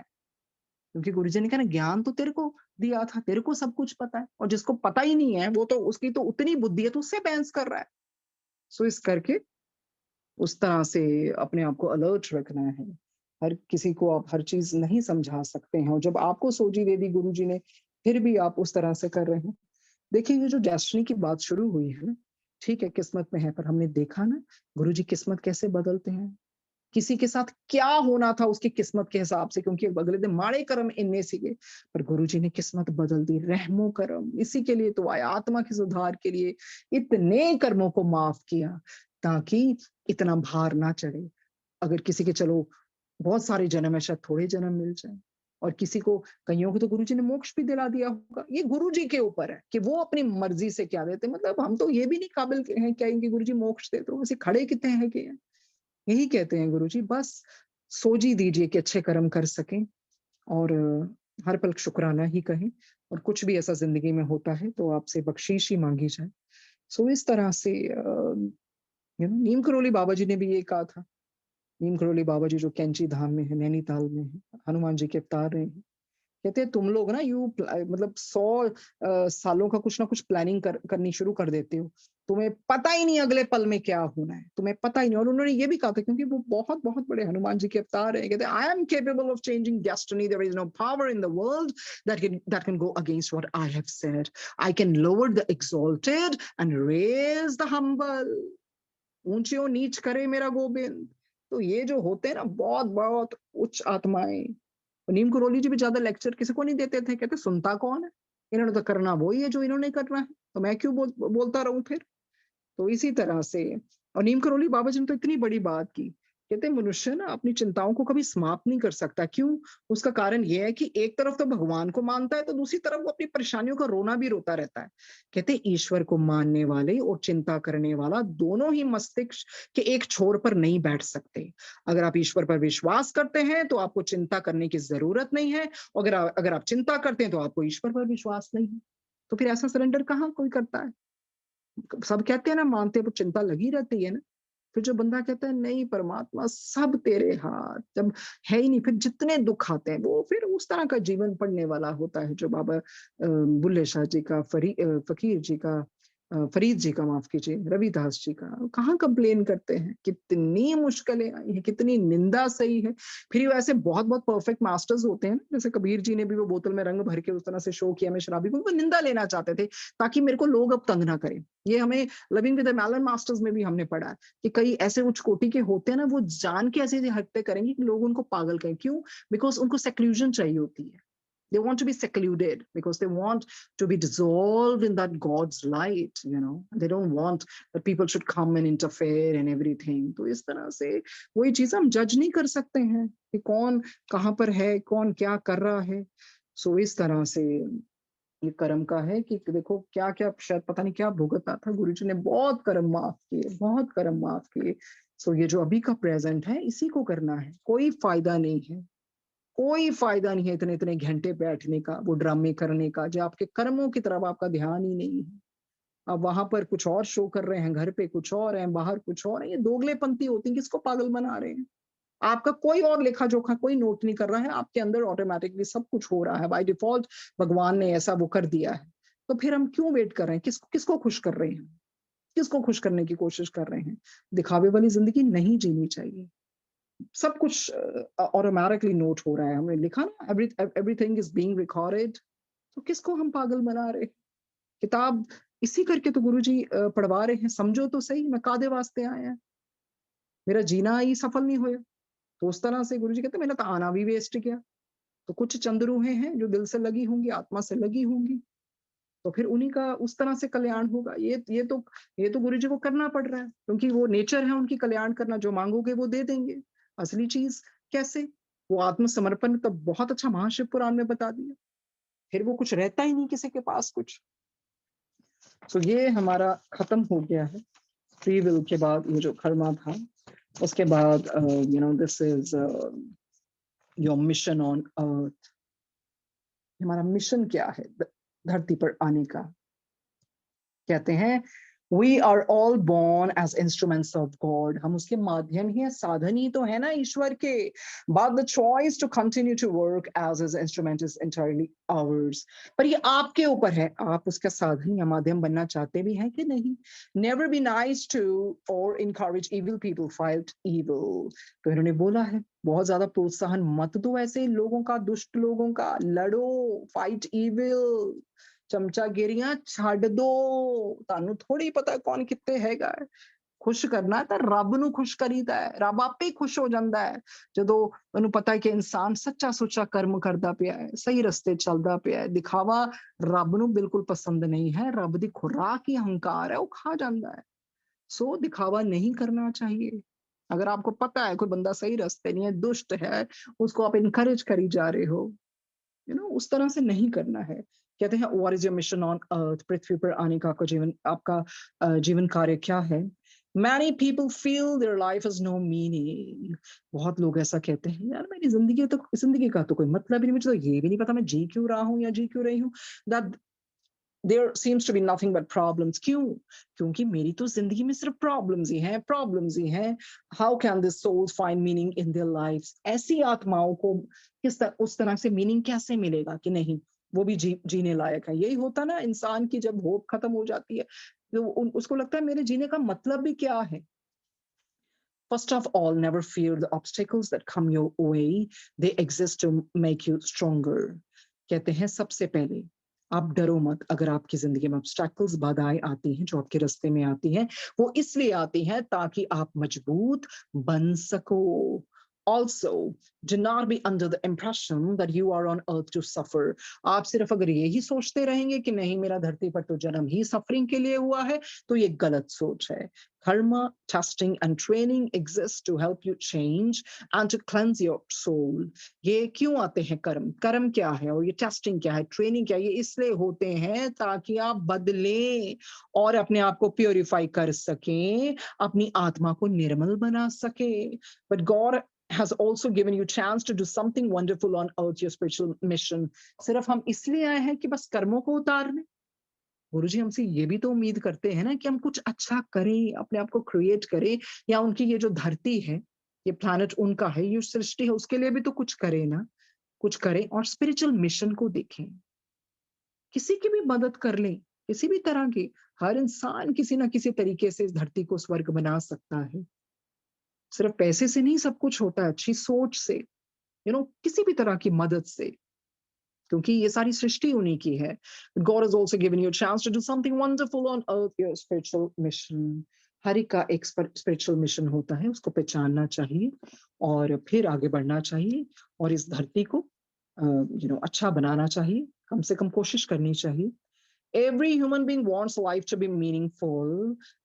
क्योंकि गुरुजी ने कहा ना ज्ञान तो तेरे को दिया था, तेरे को सब कुछ पता है और जिसको पता ही नहीं है, वो तो उसकी तो उतनी बुद्धि है, तो उससे बहस कर रहा है। सो इस करके उस तरह से अपने आप को अलर्ट रखना है। हर किसी को आप हर चीज़ नहीं समझा सकते हैं और जब आपको सोझी दे दी गुरुजी ने, फिर भी आप उस तरह से कर रहे हैं। देखिए, ये जो डेस्टिनी की बात शुरू हुई है ना, ठीक है किस्मत में है, पर हमने देखा ना गुरुजी किस्मत कैसे बदलते हैं। किसी के साथ क्या होना था उसकी किस्मत के हिसाब से, क्योंकि अगले दिन माड़े कर्म इनने सीगे, पर गुरुजी ने किस्मत बदल दी, रहमो करम। इसी के लिए तो आया, आत्मा के सुधार के लिए इतने कर्मों को माफ किया ताकि इतना भार ना चढ़े। अगर किसी के चलो बहुत सारे जन्म है, शायद थोड़े जन्म मिल जाए और किसी को, कईयों को तो गुरुजी ने मोक्ष भी दिला दिया होगा। ये गुरुजी के ऊपर है कि वो अपनी मर्जी से क्या देते हैं। मतलब हम तो ये भी नहीं काबिल हैं क्या कि गुरुजी मोक्ष दे दो, ऐसे खड़े कितने हैं कि यही कहते हैं गुरुजी, बस सोजी दीजिए कि अच्छे कर्म कर सकें और हर पल शुक्राना ही कहें और कुछ भी ऐसा ज़िंदगी में होता है तो आपसे बख्शीश ही माँगी जाए। सो इस तरह से नीम करोली बाबा जी ने भी ये कहा था। नीम करोली बाबा जी जो कैंची धाम में है, नैनीताल में है, हनुमान जी के अवतार रहे हैं। कहते हैं तुम लोग ना मतलब 100 सालों का कुछ ना कुछ प्लानिंग करनी शुरू कर देते हो। तुम्हें पता ही नहीं अगले पल में क्या होना है, तुम्हें पता ही नहीं। और उन्होंने ये भी कहा था, क्योंकि वो बहुत बहुत बड़े हनुमान जी के अवतार हैं। कहते हैं I am capable of changing destiny, there is no power in the world that can go against what I have said. I can lower the exalted and raise the humble. ऊंची और नीच करे मेरा गोविंद। तो ये जो होते हैं ना बहुत बहुत उच्च आत्माएं। नीम करोली जी भी ज्यादा लेक्चर किसी को नहीं देते थे, कहते सुनता कौन है, इन्होंने तो करना वही है जो इन्होंने करना है, तो मैं क्यों बोलता रहूं फिर। तो इसी तरह से, और नीम करोली बाबा जी ने तो इतनी बड़ी बात की। कहते हैं मनुष्य ना अपनी चिंताओं को कभी समाप्त नहीं कर सकता। क्यों? उसका कारण यह है कि एक तरफ तो भगवान को मानता है, तो दूसरी तरफ वो अपनी परेशानियों का रोना भी रोता रहता है। कहते हैं ईश्वर को मानने वाले और चिंता करने वाला दोनों ही मस्तिष्क के एक छोर पर नहीं बैठ सकते। अगर आप ईश्वर पर विश्वास करते हैं तो आपको चिंता करने की जरूरत नहीं है। अगर आप चिंता करते हैं तो आपको ईश्वर पर विश्वास नहीं है। तो फिर ऐसा सरेंडर कहाँ कोई करता है? सब कहते हैं ना मानते, पर चिंता लगी रहती है ना। फिर जो बंदा कहता है नहीं परमात्मा सब तेरे हाथ, जब है ही नहीं, फिर जितने दुख आते हैं वो फिर उस तरह का जीवन पढ़ने वाला होता है जो बाबा बुल्ले शाह जी का, फकीर जी का, फरीद जी का, माफ कीजिए, रविदास जी का, कहाँ कंप्लेन करते हैं। कितनी मुश्किलें आई हैं, कितनी निंदा सही है। फिर वो ऐसे बहुत बहुत परफेक्ट मास्टर्स होते हैं, जैसे कबीर जी ने भी वो बोतल में रंग भर के उस तरह से शो किया, मैं शराबी को निंदा लेना चाहते थे ताकि मेरे को लोग अब तंग ना करें। ये हमें living with the melon masters में भी हमने पढ़ा है कि कई ऐसे उच्च कोटि के होते हैं ना, वो जान के ऐसे हरकतें करेंगे कि लोग उनको पागल कहें। क्यों? बिकॉज उनको सेक्लूजन चाहिए होती है। They want to be secluded because they want to be dissolved in that God's light, you know. They don't want that people should come and interfere and everything. तो इस तरह से वही चीज हम जज नहीं कर सकते हैं कि कौन कहाँ पर है, कौन क्या कर रहा है। सो इस तरह से ये कर्म का है कि देखो क्या क्या, शायद पता नहीं क्या भुगता था। गुरु जी ने बहुत कर्म माफ किए, बहुत कर्म माफ किए। सो ये जो अभी का प्रेजेंट है इसी को करना है, कोई फायदा नहीं है। कोई फायदा नहीं है इतने इतने घंटे बैठने का, वो ड्रामे करने का, जो आपके कर्मों की तरफ आपका ध्यान ही नहीं है। अब वहां पर कुछ और शो कर रहे हैं, घर पे कुछ और है, बाहर कुछ और है। ये दोगलेपंथी होती है, किसको पागल बना रहे हैं। आपका कोई और लेखा जोखा कोई नोट नहीं कर रहा है, आपके अंदर ऑटोमेटिकली सब कुछ हो रहा है बाय डिफॉल्ट। भगवान ने ऐसा वो कर दिया है। तो फिर हम क्यों वेट कर रहे हैं? किसको किसको खुश कर रहे हैं? किसको खुश करने की कोशिश कर रहे हैं? दिखावे वाली जिंदगी नहीं जीनी चाहिए। सब कुछ ऑटोमेटिकली नोट हो रहा है, हमने लिखा ना, एवरीथिंग इज बीइंग रिकॉर्डेड। तो किसको हम पागल बना रहे हैं? किताब इसी करके तो गुरुजी पढ़वा रहे हैं, समझो तो सही मैं कादे वास्ते आया है, मेरा जीना ही सफल नहीं होया। तो उस तरह से गुरुजी कहते मेरा तो आना भी वेस्ट गया। तो कुछ चंद रूहें हैं जो दिल से लगी होंगी, आत्मा से लगी होंगी, तो फिर उन्हीं का उस तरह से कल्याण होगा। ये तो गुरु जी को करना पड़ रहा है, क्योंकि वो नेचर है उनकी कल्याण करना। जो मांगोगे वो दे देंगे। असली चीज कैसे? वो आत्मसमर्पण का बहुत अच्छा महाशिव पुराण में बता दिया। फिर वो कुछ रहता ही नहीं किसी के पास कुछ। तो ये हमारा खत्म हो गया है। फ्री विल के बाद ये जो कर्मा था, उसके बाद this is your mission on अर्थ। हमारा मिशन क्या है धरती पर आने का? कहते हैं we are all born as instruments of God. हम उसके माध्यम ही है, साधन ही तो है ना ईश्वर के। But the choice to continue to work as his instrument is entirely ours. पर ये आपके ऊपर है, आप उसका साधन या माध्यम बनना चाहते भी हैं कि नहीं। नेवर बी नाइस टू और encourage evil people, fight evil. तो इन्होंने बोला है बहुत ज्यादा प्रोत्साहन मत दो ऐसे लोगों का, दुष्ट लोगों का। लड़ो, फाइट इविल, ਚਮਚਾਗਿਰੀਆਂ ਛੱਡ ਦੋ। ਤੁਹਾਨੂੰ ਥੋੜੀ ਪਤਾ ਕੌਣ ਕਿੱਥੇ ਹੈਗਾ। ਖੁਸ਼ ਕਰਨਾ ਤਾਂ ਰੱਬ ਨੂੰ ਖੁਸ਼ ਕਰੀਦਾ ਹੈ, ਰੱਬ ਆਪੇ ਹੀ ਖੁਸ਼ ਹੋ ਜਾਂਦਾ ਹੈ ਜਦੋਂ ਉਹਨੂੰ ਪਤਾ ਹੈ ਕਿ ਇਨਸਾਨ ਸੱਚਾ ਸੁੱਚਾ ਕਰਮ ਕਰਦਾ ਪਿਆ ਹੈ, ਸਹੀ ਰਸਤੇ ਚੱਲਦਾ ਪਿਆ ਹੈ। ਦਿਖਾਵਾ ਰੱਬ ਨੂੰ ਬਿਲਕੁਲ ਪਸੰਦ ਨਹੀਂ ਹੈ। ਰੱਬ ਦੀ ਖੁਰਾਕ ਹੀ ਹੰਕਾਰ ਹੈ, ਉਹ ਖਾ ਜਾਂਦਾ है। सो दिखावा नहीं करना चाहिए। अगर आपको पता है कोई बंदा सही रास्ते नहीं है, दुष्ट है, उसको आप इनकरेज करी जा रहे हो, उस तरह से नहीं करना है। कहते हैं what is your mission on earth, पृथ्वी पर आने का आपका जीवन कार्य क्या है। Many people feel their life has no meaning. बहुत लोग ऐसा कहते हैं, यार मेरी जिंदगी का तो कोई मतलब ही नहीं, मुझे तो ये भी नहीं पता मैं जी क्यों रहा हूँ या जी क्यों रही हूँ। That there seems to be nothing but problems. क्यों? क्योंकि मेरी तो जिंदगी में सिर्फ problems ही हैं, problems ही हैं. How can the souls find meaning in their lives? ऐसी आत्माओं को उस तरह से meaning कैसे मिलेगा कि नहीं वो भी जीने लायक है. यही होता ना इंसान की जब होप खत्म हो जाती है तो उसको लगता है मेरे जीने का मतलब भी क्या है. First of all, never fear the obstacles that come your way. They exist to make you stronger. कहते हैं सबसे पहले आप डरो मत. अगर आपकी जिंदगी में ऑब्स्टैकल्स बाधाएं आती हैं जो आपके रास्ते में आती हैं वो इसलिए आती हैं ताकि आप मजबूत बन सको. Also, do not be under the impression that you are on earth to suffer. आप सिर्फ अगर यही सोचते रहेंगे कि नहीं मेरा धरती पर तो जन्म ही सफरिंग के लिए हुआ है तो ये गलत सोच है. Karma, testing and training exist to help you change and to cleanse your soul. ये क्यों आते हैं कर्म? कर्म क्या है और ये टेस्टिंग क्या है, ट्रेनिंग क्या है? ये इसलिए होते हैं ताकि आप बदलें और अपने आप को प्योरीफाई कर सकें, अपनी आत्मा को निर्मल बना सकें. But God has also given you chance to do something wonderful on earth, your spiritual mission. सिर्फ हम इसलिए आए हैं कि बस कर्मों को उतारने. गुरुजी हमसे ये भी तो उम्मीद करते हैं ना कि हम कुछ अच्छा करें, अपने आप को क्रिएट करें, या उनकी ये जो धरती है, ये प्लैनेट उनका है, ये सृष्टि है, उसके लिए भी तो कुछ करें ना, कुछ करें और स्पिरिचुअल मिशन को देखें. किसी की भी मदद कर लें, किसी भी तरह की. हर इंसान किसी ना किसी तरीके से इस धरती को स्वर्ग बना सकता है. सिर्फ पैसे से नहीं सब कुछ होता है, अच्छी सोच से, किसी भी तरह की मदद से, क्योंकि ये सारी सृष्टि उन्हीं की है. God has also given you a chance to do something wonderful on earth, your spiritual mission. हर एक का एक स्पिरिचुअल मिशन होता है, उसको पहचानना चाहिए और फिर आगे बढ़ना चाहिए और इस धरती को अच्छा बनाना चाहिए. कम से कम कोशिश करनी चाहिए. Every human being wants life to be meaningful,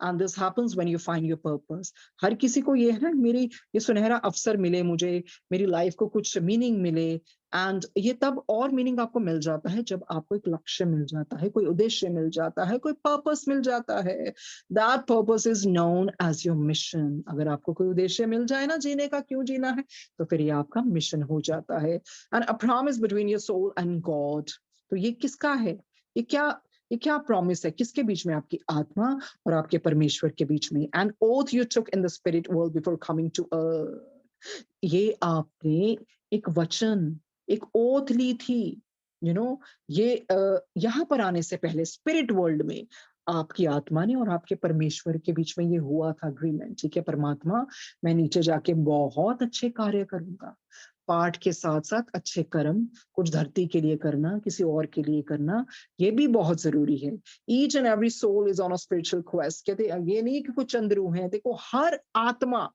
and this happens when you find your purpose. हर किसी को ये है ना मेरी ये सुनहरा अवसर मिले, मुझे मेरी लाइफ को कुछ मीनिंग मिले. एंड ये तब और मीनिंग आपको मिल जाता है जब आपको एक लक्ष्य मिल जाता है, कोई उद्देश्य मिल जाता है, कोई पर्पस मिल जाता है. That purpose is known as your mission. अगर आपको कोई उद्देश्य मिल जाए ना जीने का, क्यों जीना है, तो फिर ये आपका मिशन हो जाता है. And a promise between your soul and God. तो ये किसका है, ये क्या प्रॉमिस है, किसके बीच में, आपकी आत्मा और आपके परमेश्वर के बीच में. And oath you took in the spirit world before coming to earth. ये आपने एक वचन, एक ओथ ली थी, ये यहाँ पर आने से पहले स्पिरिट वर्ल्ड में आपकी आत्मा ने और आपके परमेश्वर के बीच में ये हुआ था अग्रीमेंट. ठीक है परमात्मा, मैं नीचे जाके बहुत अच्छे कार्य करूंगा. पाठ के साथ साथ अच्छे कर्म, कुछ धरती के लिए करना, किसी और के लिए करना, ये भी बहुत जरूरी है. Each and every soul is on a spiritual quest. कहते ये नहीं कि कुछ चंद्रू हैं. देखो हर आत्मा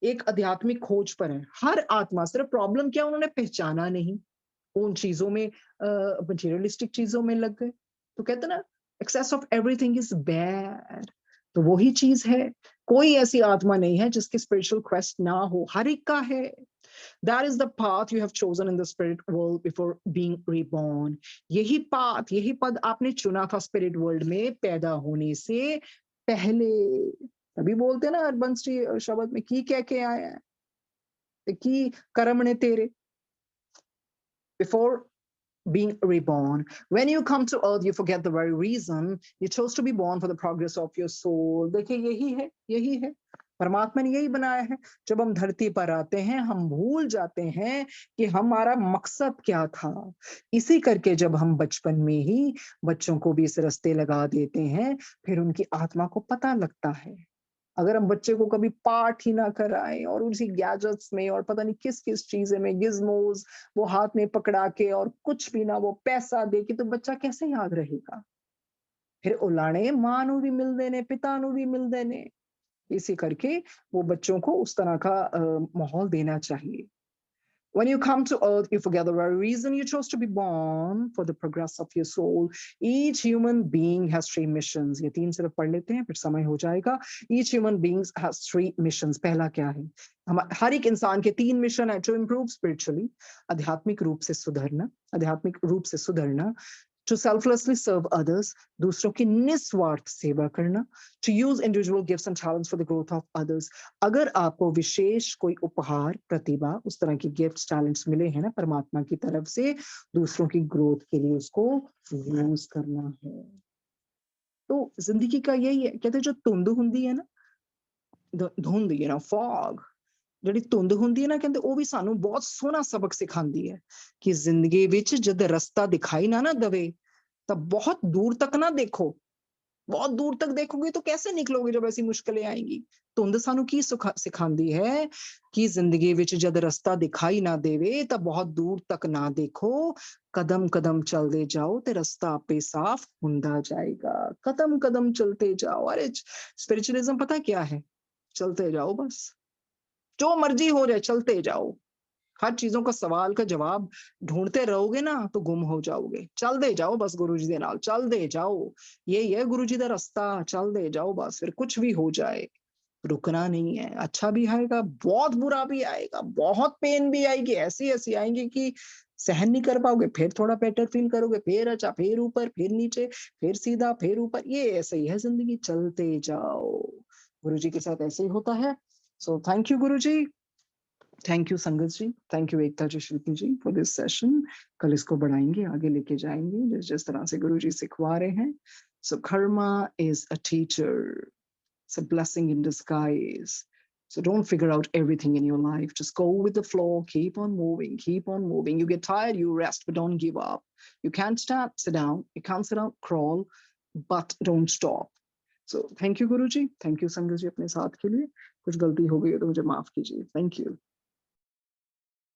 एक आध्यात्मिक खोज पर है. हर आत्मा. सिर्फ प्रॉब्लम क्या, उन्होंने पहचाना नहीं, उन चीजों में मटेरियलिस्टिक चीजों में लग गए. तो कहते ना excess of everything is bad. तो वही चीज है. कोई ऐसी आत्मा नहीं है जिसकी स्पिरिचुअल क्वेस्ट ना हो, हर एक का है. That is the path you have chosen in the spirit world before being reborn. यही पाथ, यही पद आपने चुना था स्पिरिट वर्ल्ड में पैदा होने से पहले. तभी बोलते हैं ना हरबंश शब्द में की कह के आया है कि कर्म ने तेरे. Before being reborn. When you come to earth, you forget the very reason you chose to be born for the progress of your soul. देखिए यही है परमात्मा ने यही बनाया है. जब हम धरती पर आते हैं हम भूल जाते हैं कि हमारा मकसद क्या था. इसी करके जब हम बचपन में ही बच्चों को भी इस रास्ते लगा देते हैं, फिर उनकी आत्मा को पता लगता है. अगर हम बच्चे को कभी पाठ ही ना कराएं और उसी गैजेट्स में और पता नहीं किस किस चीजें में गिज्मोज वो हाथ में पकड़ा के और कुछ भी ना वो पैसा दे के, तो बच्चा कैसे याद रहेगा. फिर उलाने मां नू भी मिल देने, पिता नू भी मिल देने. इसी करके वो बच्चों को उस तरह का माहौल देना चाहिए. When you come to earth, you forget the very reason you chose to be born, for the progress of your soul. Each human being has 3 missions. ये 3 सिर्फ पढ़ लेते हैं फिर समय हो जाएगा. Each human being has 3 missions. पहला क्या है, हर एक इंसान के 3 मिशन है. To improve spiritually, आध्यात्मिक रूप से सुधरना, to selflessly serve others, दूसरों की निस्वार्थ सेवा करना, to use individual gifts and talents for the growth of others. अगर आपको विशेष कोई उपहार, प्रतिभा, उस तरह की गिफ्ट्स, टैलेंट्स मिले हैं ना परमात्मा की तरफ से, दूसरों की ग्रोथ के लिए उसको यूज करना है। तो जिंदगी का यही है, कहते हैं जो धुंध हुंदी है ना, धुंध, fog, ਜਿਹੜੀ ਧੁੰਦ ਹੁੰਦੀ ਹੈ ਨਾ, ਕਹਿੰਦੇ ਉਹ ਵੀ ਸਾਨੂੰ ਬਹੁਤ ਸੋਹਣਾ ਸਬਕ ਸਿਖਾਉਂਦੀ ਹੈ ਕਿ ਜ਼ਿੰਦਗੀ ਵਿੱਚ ਜਦ ਰਸਤਾ ਦਿਖਾਈ ਨਾ ਦਵੇ ਤਾਂ बहुत दूर तक ना देखो, बहुत दूर तक देखोगे तो कैसे निकलोगे जब ऐसी मुश्किलें आएंगी। ਧੁੰਦ ਸਾਨੂੰ ਕੀ ਸਿਖਾਉਂਦੀ ਹੈ ਕਿ ਜ਼ਿੰਦਗੀ ਵਿੱਚ ਜਦ ਰਸਤਾ ਦਿਖਾਈ ਨਾ ਦੇਵੇ ਤਾਂ ਬਹੁਤ ਦੂਰ ਤੱਕ ਨਾ ਦੇਖੋ, ਕਦਮ ਕਦਮ ਚਲਦੇ ਜਾਓ ਤੇ ਰਸਤਾ ਆਪੇ ਸਾਫ਼ ਹੁੰਦਾ ਜਾਏਗਾ। कदम कदम चलते जाओ। अरे स्पिरिचुअलिज्म पता क्या है? चलते जाओ बस, जो मर्जी हो जाए चलते जाओ। हर चीजों का सवाल का जवाब ढूंढते रहोगे ना तो गुम हो जाओगे। चलते जाओ बस गुरु जी दे नाल, चलते जाओ, यही है गुरु जी का रास्ता। चलते जाओ बस, फिर कुछ भी हो जाए रुकना नहीं है। अच्छा भी आएगा, बहुत बुरा भी आएगा, बहुत पेन भी आएगी, ऐसी ऐसी आएंगी कि सहन नहीं कर पाओगे, फिर थोड़ा बेटर फील करोगे, फिर अच्छा, फिर ऊपर, फिर नीचे, फिर सीधा, फिर ऊपर। ये ऐसे ही है जिंदगी, चलते जाओ। गुरु जी के साथ ऐसे ही होता है। So thank you Guru ji, thank you Sangat ji, thank you Ekta ji, Shilpi ji for this session. कल इसको बढ़ाएंगे, आगे लेके जाएंगे जिस जिस तरह से गुरु जी सिखवा रहे हैं। So karma is a teacher, it's a blessing in disguise. So don't figure out everything in your life. Just go with the flow. Keep on moving. Keep on moving. You get tired, you rest, but don't give up. You can't stand, sit down. You can't sit down, crawl, but don't stop. So thank you, Guruji. Thank you, Sangat ji, अपने साथ के लिए। कुछ गलती हो गई है तो मुझे माफ कीजिए। Thank you.